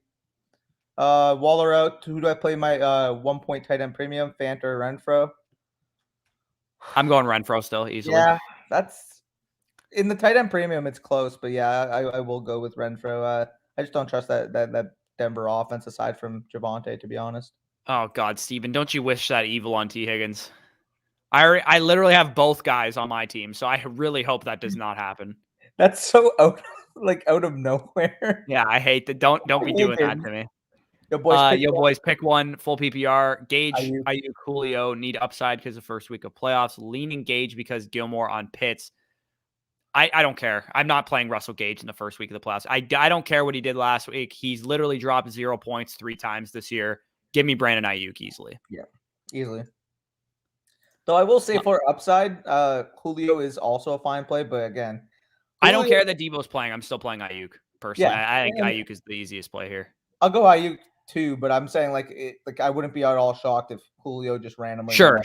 S2: Waller out. Who do I play my 1 point tight end premium? Fant or Renfro?
S1: I'm going Renfro still easily.
S2: Yeah, that's in the tight end premium. It's close, but yeah, I will go with Renfro. I just don't trust that Denver offense aside from Javonte, to be honest.
S1: Oh God, Steven, don't you wish that evil on T. Higgins? I literally have both guys on my team, so I really hope that does not happen.
S2: That's so out of nowhere.
S1: Yeah, I hate that. Don't be doing that to me.
S2: Yo,
S1: boys, pick one full PPR. Gage, Ayuk, Julio need upside because of first week of playoffs. Leaning Gage because Gilmore on Pitts. I don't care. I'm not playing Russell Gage in the first week of the playoffs. I don't care what he did last week. He's literally dropped 0 points 3 times this year. Give me Brandon Ayuk easily.
S2: Yeah, easily. Though I will say for upside, Julio is also a fine play, but again,
S1: I don't care that Debo's playing. I'm still playing Ayuk personally. Yeah, I think Ayuk is the easiest play here.
S2: I'll go Ayuk too, but I'm saying like I wouldn't be at all shocked if Julio just randomly.
S1: Sure.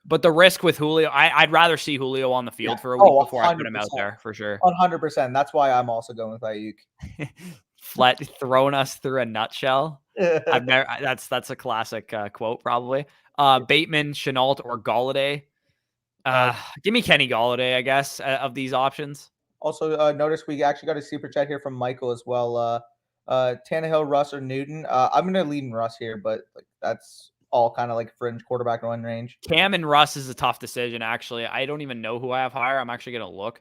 S1: But the risk with Julio, I'd rather see Julio on the field for a week before 100%. I put him out there for sure.
S2: 100%. That's why I'm also going with Ayuk.
S1: Flat throwing us through a nutshell. That's a classic quote probably. Bateman, Chenault, or Golladay. Give me Kenny Golladay, I guess, of these options.
S2: Also, notice we actually got a super chat here from Michael as well. Tannehill, Russ, or Newton. I'm going to lead in Russ here, but that's all kind of like fringe quarterback run range.
S1: Cam and Russ is a tough decision, actually. I don't even know who I have higher. I'm actually going to look.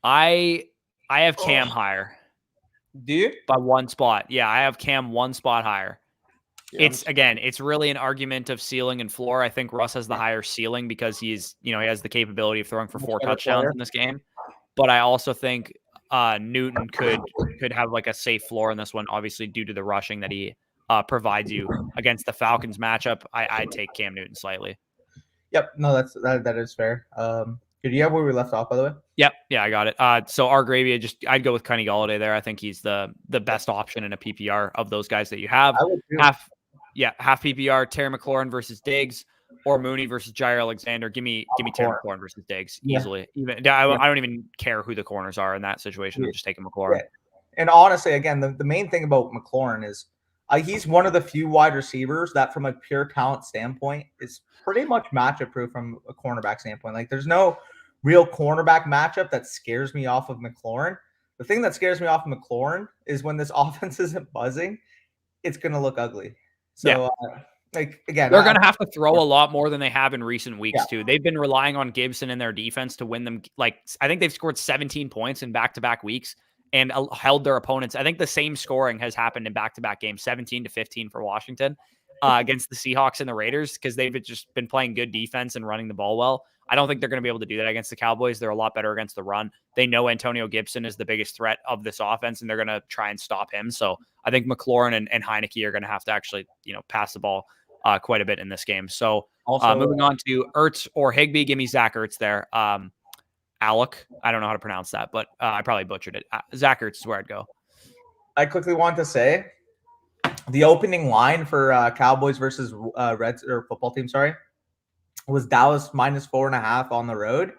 S1: I have Cam higher.
S2: Do you?
S1: By 1 spot. Yeah, I have Cam 1 spot higher. Yeah, it's really an argument of ceiling and floor. I think Russ has the higher ceiling because he has the capability of throwing for 4 touchdowns in this game. But I also think Newton could have like a safe floor in this one, obviously due to the rushing that he provides you against the Falcons matchup. I'd take Cam Newton slightly.
S2: Yep, no, that is fair. Did you have where we left off, by the way?
S1: Yep, yeah, I got it. So our gravy, I'd go with Kenny Golladay there. I think he's the best option in a PPR of those guys that you have. Half PPR, Terry McLaurin versus Diggs, or Mooney versus Jair Alexander. Give me Terry McLaurin versus Diggs easily. I don't even care who the corners are in that situation. I'm just taking McLaurin.
S2: Yeah. And honestly, again, the main thing about McLaurin is he's one of the few wide receivers that, from a pure talent standpoint, is pretty much matchup proof from a cornerback standpoint. Like, there's no real cornerback matchup that scares me off of McLaurin. The thing that scares me off of McLaurin is when this offense isn't buzzing, it's going to look ugly. So, again,
S1: they're going to have to throw a lot more than they have in recent weeks, too. They've been relying on Gibson and their defense to win them. I think they've scored 17 points in back-to-back weeks and held their opponents. I think the same scoring has happened in back-to-back games, 17-15 for Washington against the Seahawks and the Raiders, because they've just been playing good defense and running the ball well. I don't think they're going to be able to do that against the Cowboys. They're a lot better against the run. They know Antonio Gibson is the biggest threat of this offense, and they're going to try and stop him. So I think McLaurin and Heineke are going to have to actually, pass the ball quite a bit in this game. So also, moving on to Ertz or Higbee, give me Zach Ertz there. Alec, I don't know how to pronounce that, but I probably butchered it. Zach Ertz is where I'd go.
S2: I quickly want to say the opening line for Cowboys versus Reds or football team, was Dallas -4.5 on the road.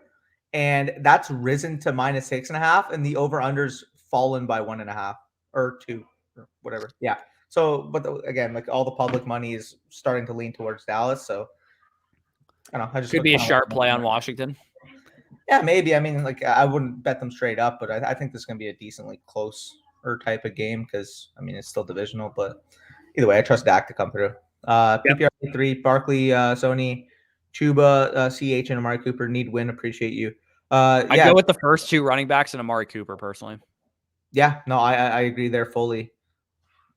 S2: and that's risen to -6.5, and the over-under's fallen by 1.5 or 2 or whatever. Yeah. So, but again, like all the public money is starting to lean towards Dallas. So, I don't know. I just
S1: Could be a sharp play on Washington.
S2: Yeah, maybe. I mean, like I wouldn't bet them straight up, but I think this is going to be a decently close or type of game because I mean it's still divisional. But either way, I trust Dak to come through. PPR 3, Barkley, Sony, Chuba, CH, and Amari Cooper need win. Appreciate you.
S1: I'd go with the first 2 running backs and Amari Cooper personally.
S2: Yeah, no, I agree there fully.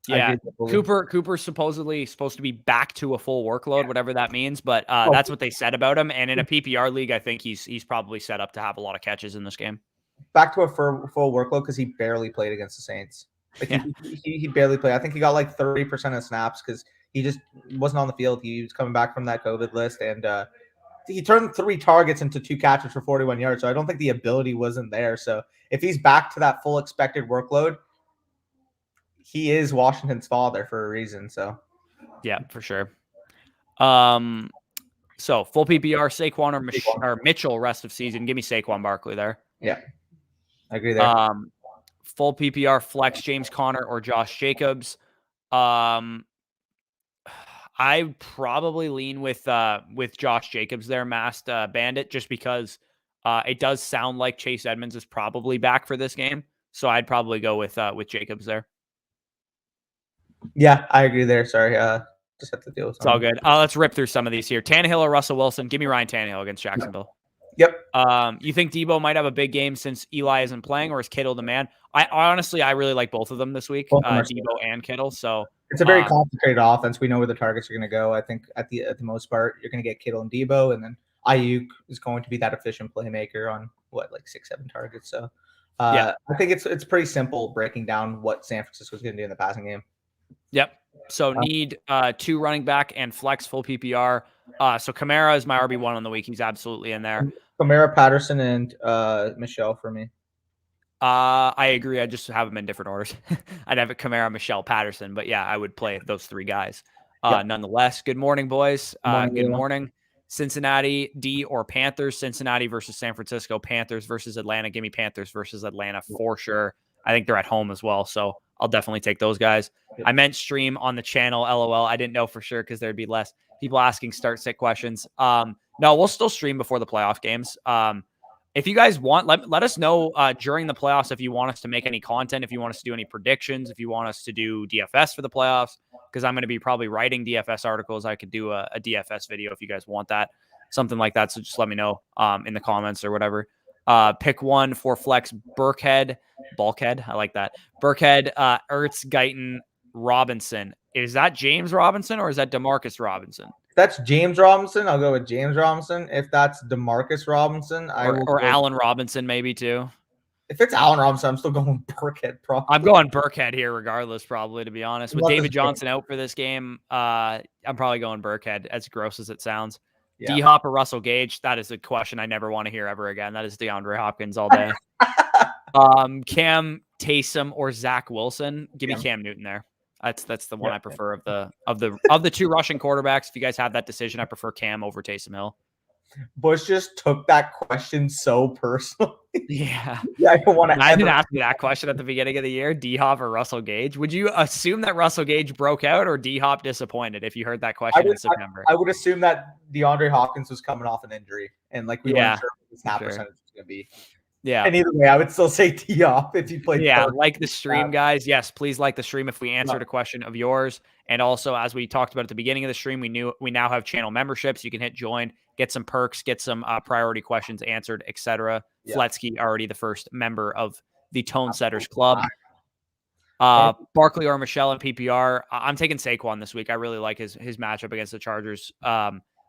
S1: Yeah, Cooper's supposedly supposed to be back to a full workload, whatever that means. But that's what they said about him. And in a PPR league, I think he's probably set up to have a lot of catches in this game.
S2: Back to a full workload because he barely played against the Saints. Like he barely played. I think he got like 30% of snaps because he just wasn't on the field. He was coming back from that COVID list, and he turned 3 targets into 2 catches for 41 yards. So I don't think the ability wasn't there. So if he's back to that full expected workload, he is Washington's father for a reason. So
S1: yeah, for sure. So full PPR, Saquon or Mitchell rest of season. Give me Saquon Barkley there.
S2: Yeah, I agree there.
S1: Full PPR flex, James Conner or Josh Jacobs. I probably lean with Josh Jacobs there, masked bandit, just because it does sound like Chase Edmonds is probably back for this game. So I'd probably go with Jacobs there.
S2: Yeah, I agree there. Sorry. Just have to deal with
S1: something. It's all good. Let's rip through some of these here. Tannehill or Russell Wilson? Give me Ryan Tannehill against Jacksonville.
S2: Yep.
S1: You think Debo might have a big game since Eli isn't playing, or is Kittle the man? I honestly really like both of them this week, Debo and Kittle. So
S2: it's a very concentrated offense. We know where the targets are going to go. I think at the most part, you're going to get Kittle and Debo, and then Ayuk is going to be that efficient playmaker on like 6-7 targets. So I think it's pretty simple breaking down what San Francisco is going to do in the passing game.
S1: Yep. So need 2 running back and flex full PPR. So Kamara is my RB1 on the week. He's absolutely in there.
S2: Kamara, Patterson, and Michelle for me.
S1: I agree. I just have them in different orders. I'd have it Kamara, Michelle, Patterson. But yeah, I would play those 3 guys. Nonetheless, good morning, boys. Good morning. Cincinnati, D or Panthers? Cincinnati versus San Francisco. Panthers versus Atlanta. Give me Panthers versus Atlanta for sure. I think they're at home as well. So I'll definitely take those guys. I meant stream on the channel, LOL. I didn't know for sure because there'd be less people asking start-sit questions. No, we'll still stream before the playoff games. If you guys want, let us know during the playoffs if you want us to make any content, if you want us to do any predictions, if you want us to do DFS for the playoffs, because I'm going to be probably writing DFS articles. I could do a DFS video if you guys want that, something like that. So just let me know in the comments or whatever. Pick one for flex: Bulkhead. I like that. Burkhead, Ertz, Guyton, Robinson. Is that James Robinson or is that DeMarcus Robinson?
S2: If that's James Robinson, I'll go with James Robinson. If that's DeMarcus Robinson,
S1: or Allen Robinson maybe too.
S2: If it's Allen Robinson, I'm still going Burkhead. Probably.
S1: I'm going Burkhead here regardless, probably, to be honest. With David Johnson out for this game, I'm probably going Burkhead, as gross as it sounds. Yeah. D-Hop or Russell Gage? That is a question I never want to hear ever again. That is DeAndre Hopkins all day. Cam, Taysom, or Zach Wilson? Give me Cam Newton there. That's the one I prefer of the 2 rushing quarterbacks. If you guys have that decision, I prefer Cam over Taysom Hill.
S2: Bush just took that question so personally.
S1: Yeah.
S2: I don't want to.
S1: I didn't ask you that question at the beginning of the year. D-Hop or Russell Gage? Would you assume that Russell Gage broke out or D-Hop disappointed if you heard that question in September?
S2: I would assume that DeAndre Hopkins was coming off an injury and we weren't sure what the snap percentage was going to be.
S1: Yeah.
S2: And either way, I would still say D-Hop if you played.
S1: Yeah, like the stream, guys. Yes, please like the stream if we answered a question of yours. And also, as we talked about at the beginning of the stream, we now have channel memberships. You can hit join, get some perks, get some priority questions answered, etc. Yeah. Fletsky already the first member of the Tone Setters Club. Barkley or Michelle in PPR. I'm taking Saquon this week. I really like his matchup against the Chargers.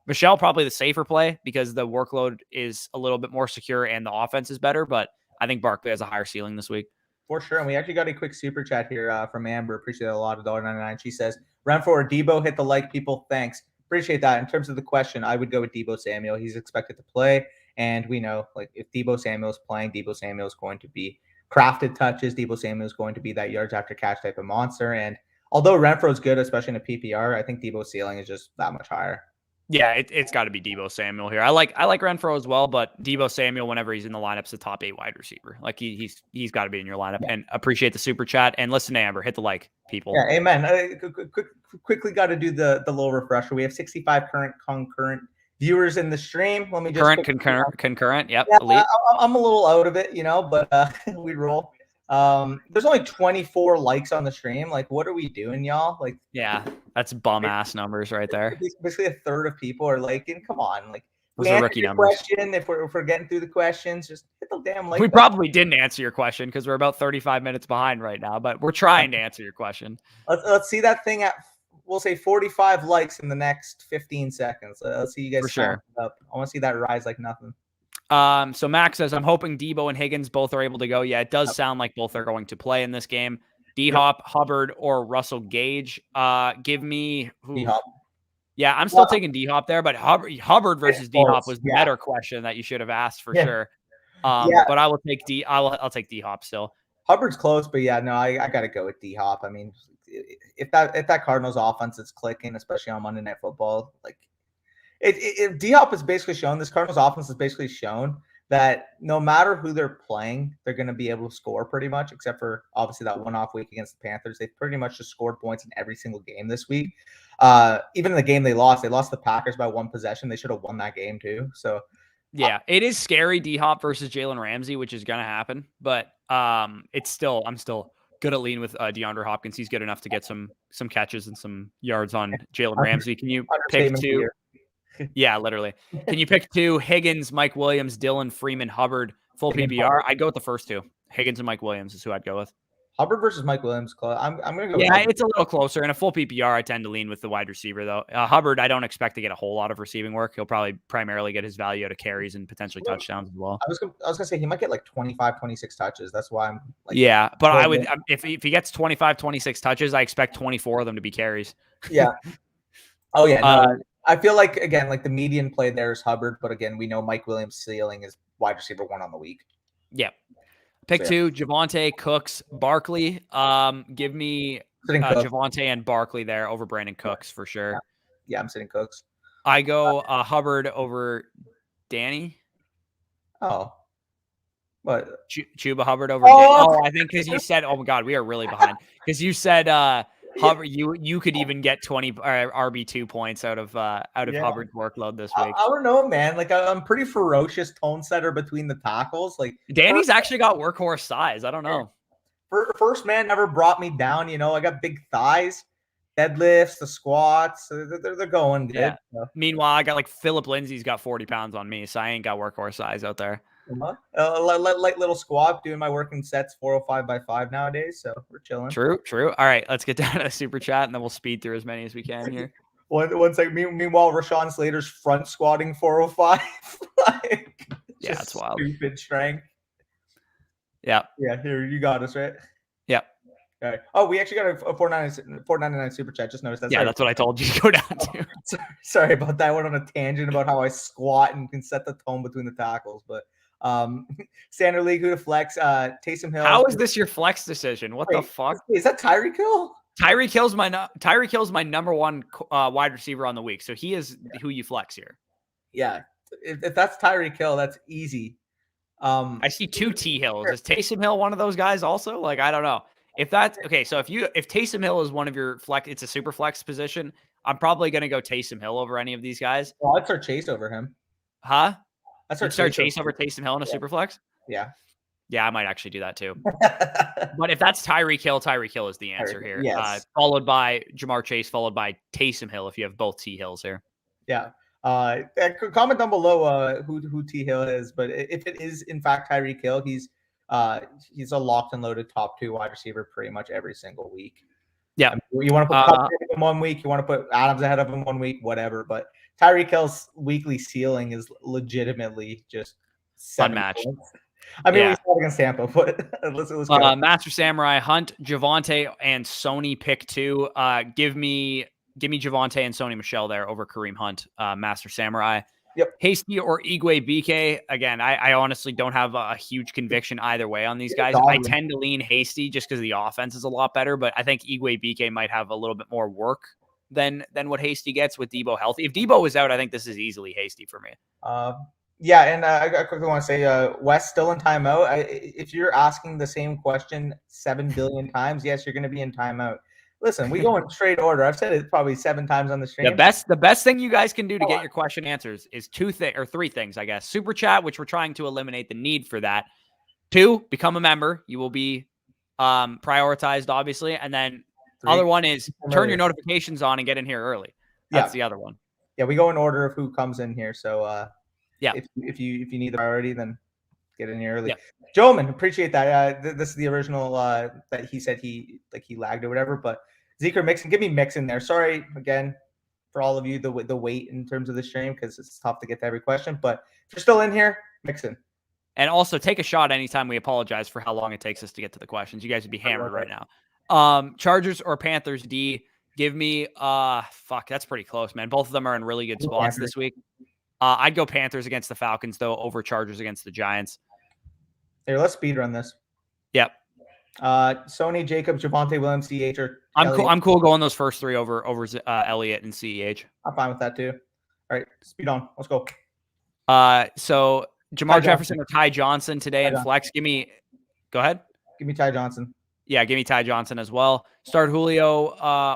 S1: Michelle probably the safer play because the workload is a little bit more secure and the offense is better, but I think Barkley has a higher ceiling this week.
S2: For sure. And we actually got a quick super chat here from Amber. Appreciate it a lot of $1.99. She says, round 4, Debo, hit the like, people. Thanks. Appreciate that. In terms of the question, I would go with Debo Samuel. He's expected to play. And we know, if Debo Samuel is playing, Debo Samuel is going to be crafted touches. Debo Samuel is going to be that yards after catch type of monster. And although Renfro's good, especially in a PPR, I think Debo's ceiling is just that much higher.
S1: Yeah, it's got to be Deebo Samuel here. I like Renfro as well, but Deebo Samuel, whenever he's in the lineup's the top 8 wide receiver. Like he's got to be in your lineup. And appreciate the super chat. And listen to Amber, hit the like, people.
S2: Yeah, amen. Quickly got to do the little refresher. We have 65 concurrent viewers in the stream. Let me just
S1: concurrent. Yep,
S2: yeah,
S1: elite.
S2: I'm a little out of it, but we roll. There's only 24 likes on the stream. Like, what are we doing, y'all? Like,
S1: yeah, that's bum ass numbers right there.
S2: Basically, a third of people are liking. Come on, like,
S1: those are rookie numbers.
S2: Question, if we're getting through the questions, just hit the damn like.
S1: We probably didn't answer your question because we're about 35 minutes behind right now, but we're trying to answer your question.
S2: Let's see that thing at, we'll say 45 likes in the next 15 seconds. Let's see you guys.
S1: For sure.
S2: Up. I want to see that rise like nothing.
S1: So Max says, I'm hoping Deebo and Higgins both are able to go. Yeah, it does sound like both are going to play in this game. D-Hop, Hubbard, or Russell Gage. Give me
S2: D-Hop.
S1: Yeah, I'm still taking D-Hop there, but Hubbard versus D-Hop was the better question that you should have asked for sure. But I will take I'll take D-Hop still.
S2: Hubbard's close, but yeah, no, I got to go with D-Hop. I mean, if that Cardinals offense is clicking, especially on Monday Night Football, like if D-Hop has basically shown, this Cardinals offense has basically shown that no matter who they're playing, they're going to be able to score pretty much, except for obviously that one-off week against the Panthers. They've pretty much just scored points in every single game this week. Even in the game they lost the Packers by 1 possession. They should have won that game too. So
S1: yeah, it is scary D-Hop versus Jalen Ramsey, which is going to happen. But I'm still good at leaning with DeAndre Hopkins. He's good enough to get some catches and some yards on Jalen Ramsey. Can you pick 2? Yeah, literally. Can you pick 2? Higgins, Mike Williams, Dylan, Freeman, Hubbard, full PPR? I'd go with the first 2. Higgins and Mike Williams is who I'd go with.
S2: Hubbard versus Mike Williams. I'm going to go.
S1: Yeah, it's a little closer. In a full PPR, I tend to lean with the wide receiver, though. Hubbard, I don't expect to get a whole lot of receiving work. He'll probably primarily get his value out of carries and potentially touchdowns as well.
S2: I was going to say he might get like 25, 26 touches. That's why I'm like.
S1: Yeah, but I would if he gets 25, 26 touches, I expect 24 of them to be carries.
S2: Yeah. Oh, yeah. No, I feel like, again, like the median play there is Hubbard, but again, we know Mike Williams' ceiling is wide receiver 1 on the week.
S1: Yeah. Pick 2, Javonte, Cooks, Barkley. Give me Javonte and Barkley there over Brandon Cooks for sure.
S2: Yeah, I'm sitting Cooks.
S1: I go Hubbard over Danny.
S2: Oh. What?
S1: Chuba Hubbard over Danny. Oh, I think because you said, oh my God, we are really behind. Because you said Hubbard, you could even get 20 RB2 points out of Hubbard's workload this week.
S2: I don't know, man. Like I'm pretty ferocious tone setter between the tackles. Like
S1: Danny's actually got workhorse size. I don't know.
S2: First man never brought me down. You know, I got big thighs, deadlifts, the squats. They're going good.
S1: Yeah. So. Meanwhile, I got like Philip Lindsay's got 40 pounds on me, so I ain't got workhorse size out there.
S2: Light little squat, doing my work in sets 405 by 5 nowadays, so we're chilling.
S1: True. All right, let's get down to the super chat, and then we'll speed through as many as we can here.
S2: One second. Meanwhile, Rashawn Slater's front squatting 405.
S1: Yeah, that's wild.
S2: Stupid strength.
S1: Yeah.
S2: Yeah, here, you got us, right?
S1: Yep.
S2: All right. Oh, we actually got a $4.99 super chat. Just noticed that.
S1: Yeah, that's what I told you to go down to.
S2: Sorry about that. I went on a tangent about how I squat and can set the tone between the tackles, but Standard League, who to flex? Taysom Hill.
S1: How is this your flex decision? What the fuck?
S2: Is that Tyreek Hill?
S1: Tyreek Hill's my number 1 wide receiver on the week, so he is who you flex here.
S2: Yeah, if that's Tyreek Hill, that's easy.
S1: I see 2 T Hills. Is Taysom Hill one of those guys also? Like, I don't know. If that's okay, so if Taysom Hill is one of your flex, it's a super flex position. I'm probably gonna go Taysom Hill over any of these guys.
S2: Well, I'd start Chase over him.
S1: Huh?
S2: I'd
S1: start Chase over Taysom Hill in a super flex.
S2: Yeah.
S1: Yeah, I might actually do that too. But if that's Tyreek Hill is the answer here.
S2: Yes.
S1: Followed by Jamar Chase, followed by Taysom Hill if you have both T Hills here.
S2: Yeah. Comment down below who T Hill is, but if it is in fact Tyreek Hill, he's a locked and loaded top 2 wide receiver pretty much every single week.
S1: Yeah.
S2: I mean, you want to put Kupp ahead of him 1 week, you want to put Adams ahead of him 1 week, whatever. But Tyreek Hill's weekly ceiling is legitimately just
S1: unmatched.
S2: I mean, we saw against Tampa, but let's go.
S1: Master Samurai, Hunt, Javonte, and Sony pick 2. Give me Javonte and Sony Michelle there over Kareem Hunt, Master Samurai.
S2: Yep.
S1: Hasty or Igwe BK. Again, I honestly don't have a huge conviction either way on these guys. I tend to lean Hasty just because the offense is a lot better, but I think Igwe BK might have a little bit more work than what Hasty gets with Debo healthy. If Debo is out, I think this is easily Hasty for me.
S2: Yeah, and I quickly want to say, Wes still in timeout. If you're asking the same question 7 billion times, yes, you're going to be in timeout. Listen, we go in straight order. I've said it probably 7 times on the stream.
S1: The best thing you guys can do to get your question answers is three things, I guess. Super chat, which we're trying to eliminate the need for that. 2, become a member. You will be prioritized, obviously. And then 3, other one is turn your notifications on and get in here early. That's the other one.
S2: Yeah, we go in order of who comes in here. So
S1: yeah,
S2: if you need the priority, then get in here early. Yeah. Joeman, appreciate that. This is the original that he said he lagged or whatever. But Zeke or Mixon, give me Mixon there. Sorry again for all of you the wait in terms of the stream because it's tough to get to every question. But if you're still in here, Mixon.
S1: And also take a shot anytime we apologize for how long it takes us to get to the questions. You guys would be hammered right now. Chargers or Panthers, D. Give me that's pretty close, man. Both of them are in really good spots this week. I'd go Panthers against the Falcons, though, over Chargers against the Giants.
S2: Here, let's speed run this.
S1: Yep.
S2: Sony, Jacobs, Javonte Williams, CEH, or
S1: I'm cool going those first 3 over Elliott and CEH.
S2: I'm fine with that too. All right, speed on. Let's go.
S1: So Jamar Jefferson or Ty Johnson today in flex. Go ahead.
S2: Give me Ty Johnson.
S1: Yeah, give me Ty Johnson as well. Start Julio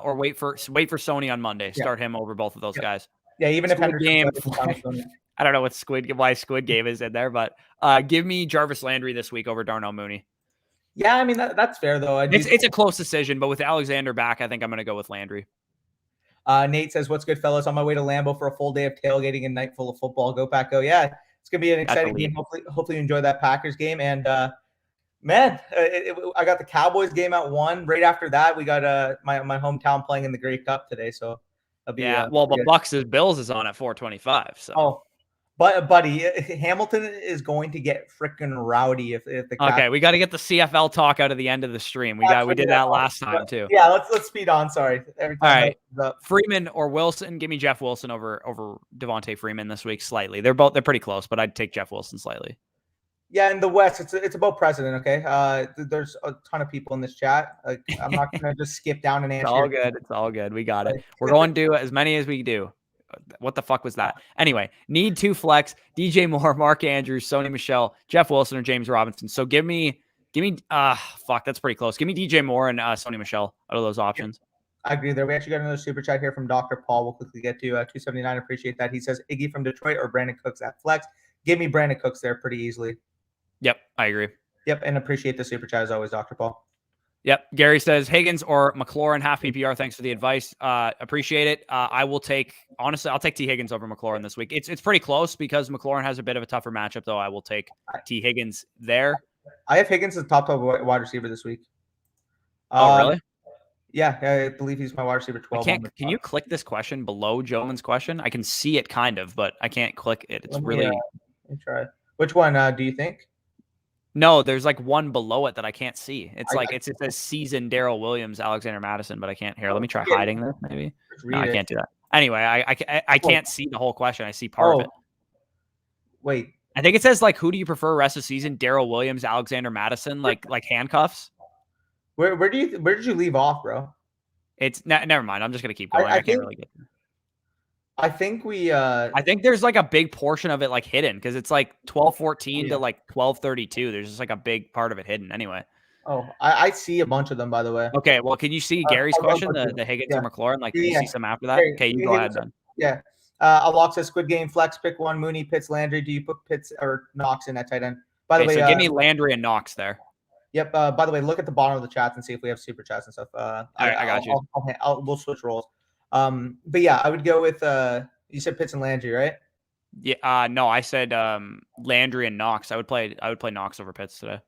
S1: or wait for Sony on Monday. Start him over both of those guys.
S2: Yeah, even
S1: Squid
S2: if
S1: game. I don't know why Squid Game is in there, but give me Jarvis Landry this week over Darnell Mooney.
S2: Yeah, I mean that's fair though.
S1: It's a close decision, but with Alexander back, I think I'm going to go with Landry.
S2: Nate says, "What's good, fellas? On my way to Lambeau for a full day of tailgating and night full of football. Go Pack, go!" Yeah, it's gonna be an exciting game. Hopefully, you enjoy that Packers game. And man, I got the Cowboys game at 1. Right after that, we got my hometown playing in the Grey Cup today. So
S1: that'll be but Bucks' Bills is on at 4:25. So
S2: but buddy, Hamilton is going to get freaking rowdy if the
S1: okay. We got to get the CFL talk out of the end of the stream. We did that last time too.
S2: Yeah, let's speed on. Sorry. Every time
S1: all right, Freeman or Wilson. Give me Jeff Wilson over Devontae Freeman this week slightly. They're pretty close, but I'd take Jeff Wilson slightly.
S2: Yeah, in the West, it's about president, okay? There's a ton of people in this chat. Like, I'm not going to just skip down and answer.
S1: It's all good. We got it. We're going to do as many as we do. What the fuck was that? Anyway, need 2 flex. DJ Moore, Mark Andrews, Sony Michelle, Jeff Wilson, or James Robinson. So give me. That's pretty close. Give me DJ Moore and Sony Michelle out of those options.
S2: I agree there. We actually got another super chat here from Dr. Paul. We'll quickly get to 279. Appreciate that. He says Iggy from Detroit or Brandon Cooks at flex. Give me Brandon Cooks there pretty easily.
S1: Yep, I agree.
S2: Yep, and appreciate the super chat as always, Dr. Paul.
S1: Yep, Gary says Higgins or McLaurin, half PPR. Thanks for the advice. Appreciate it. I'll take T. Higgins over McLaurin this week. It's pretty close because McLaurin has a bit of a tougher matchup, though. I will take T. Higgins there.
S2: I have Higgins as the top wide receiver this week.
S1: Oh, really?
S2: Yeah, I believe he's my wide receiver 12.
S1: Can you click this question below Joman's question? I can see it kind of, but I can't click it. It's really.
S2: Let me try. Which one do you think?
S1: No, there's like one below it that I can't see. It's it says season Darrell Williams, Alexander Madison, but I can't. Here, let me try hiding this. Maybe no, I can't do that. Anyway, I can't see the whole question. I see part of it.
S2: Wait,
S1: I think it says who do you prefer rest of season? Darrell Williams, Alexander Madison, like handcuffs.
S2: Where did you leave off, bro?
S1: It's never mind. I'm just gonna keep going. I can't really get there.
S2: I think
S1: I think there's a big portion of it hidden because it's 12:14 to 12:32. There's just a big part of it hidden anyway.
S2: Oh, I see a bunch of them, by the way.
S1: Okay, well, can you see Gary's question, the Higgins or McLaurin? Can you see some after that? Okay, you go ahead then.
S2: Yeah. Alok says Squid Game flex, pick one, Mooney, Pitts, Landry. Do you put Pitts or Knox in at tight end? By the way,
S1: so give me Landry and Knox there.
S2: Yep. By the way, look at the bottom of the chats and see if we have super chats and stuff.
S1: I got you.
S2: We'll switch roles. But yeah, I would go with you said Pitts and Landry, right?
S1: Yeah. No, I said Landry and Knox. I would play Knox over Pitts today.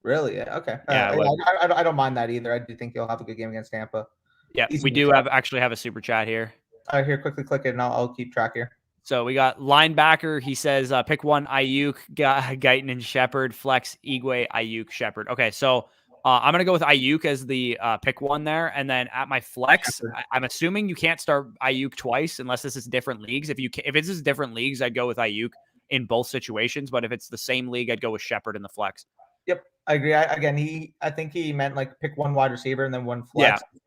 S2: Really? Yeah. Okay.
S1: Yeah.
S2: I don't mind that either. I do think he'll have a good game against Tampa.
S1: Yeah, we do actually have a super chat here.
S2: Here, quickly click it, and I'll keep track here.
S1: So we got linebacker. He says pick one: Ayuk, Guyton, and Shepard. Flex: Igwe, Ayuk, Shepard. Okay, so I'm gonna go with Ayuk as the pick one there, and then at my flex, I'm assuming you can't start Ayuk twice unless this is different leagues. If this is different leagues, I'd go with Ayuk in both situations. But if it's the same league, I'd go with Shepard in the flex.
S2: Yep, I agree. I think he meant pick one wide receiver and then one flex.
S1: Yeah.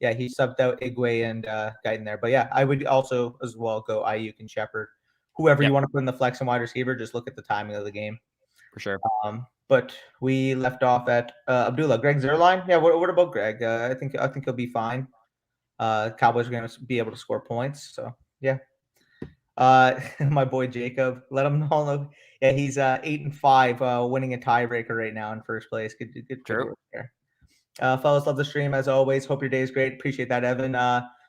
S2: yeah, he subbed out Igwe and Guyton there. But yeah, I would also as well go Ayuk and Shepard. Whoever you want to put in the flex and wide receiver, just look at the timing of the game.
S1: For sure.
S2: But we left off at Abdullah. Greg Zerline. Yeah, what about Greg? I think he'll be fine. Cowboys are going to be able to score points. So yeah. My boy Jacob, let him know. Yeah, he's 8-5, winning a tiebreaker right now in first place. Good work there. Fellas, love the stream as always. Hope your day is great. Appreciate that, Evan.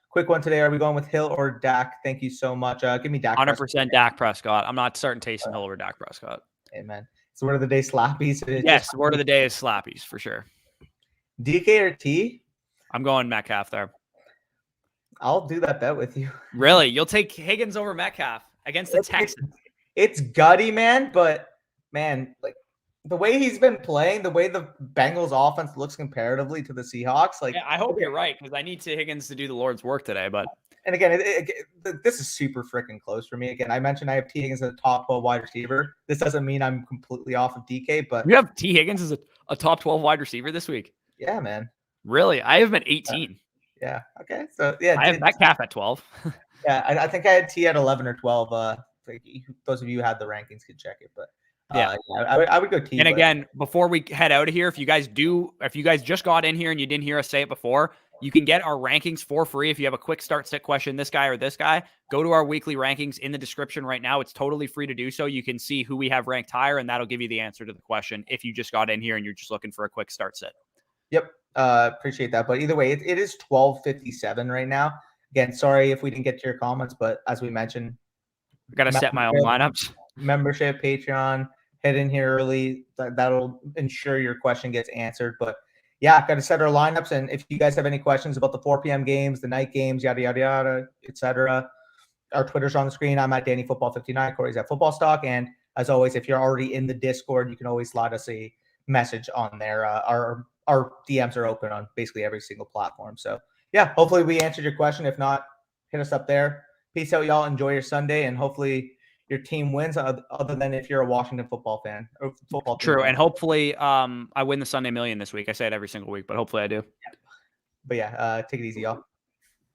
S2: Quick one today. Are we going with Hill or Dak? Thank you so much. Give me Dak.
S1: 100% Dak Prescott. I'm not starting Taysom Hill over Dak Prescott.
S2: Amen. So word of the day, slappies.
S1: Yes, word of the day is slappies for sure.
S2: DK or T?
S1: I'm going Metcalf there.
S2: I'll do that bet with you.
S1: Really? You'll take Higgins over Metcalf against the Texans?
S2: It's gutty, man. But man, like the way he's been playing, the way the Bengals offense looks comparatively to the Seahawks, like
S1: I hope you're right because I need Higgins to do the Lord's work today. But
S2: and again, this is super freaking close for me. Again, I mentioned I have T Higgins as a top 12 wide receiver. This doesn't mean I'm completely off of DK, but
S1: you have T Higgins as a top 12 wide receiver this week.
S2: Yeah, man.
S1: Really? I have him at 18.
S2: Yeah. Okay. So yeah,
S1: I have Metcalf at 12.
S2: Yeah, I think I had T at 11 or 12. Those of you who had the rankings could check it, but I would go T.
S1: And again, before we head out of here, if you guys just got in here and you didn't hear us say it before, you can get our rankings for free. If you have a quick start sit question, this guy or this guy, go to our weekly rankings in the description right now. It's totally free to do so. You can see who we have ranked higher, and that'll give you the answer to the question if you just got in here and you're just looking for a quick start sit.
S2: Yep. Appreciate that. But either way, it is 12:57 right now. Again, sorry if we didn't get to your comments, but as we mentioned,
S1: I got to set my own lineups.
S2: Membership, Patreon, head in here early. That'll ensure your question gets answered. But yeah, got to set our lineups. And if you guys have any questions about the 4 p.m. games, the night games, yada, yada, yada, etc., our Twitter's on the screen. I'm at DannyFootball59. Corey's at Football Stock. And as always, if you're already in the Discord, you can always slide us a message on there. Our DMs are open on basically every single platform. So yeah, hopefully we answered your question. If not, hit us up there. Peace out, y'all. Enjoy your Sunday, and hopefully your team wins, other than if you're a Washington football fan or football team.
S1: True, and hopefully I win the Sunday Million this week. I say it every single week, but hopefully I do.
S2: But yeah, take it easy, y'all.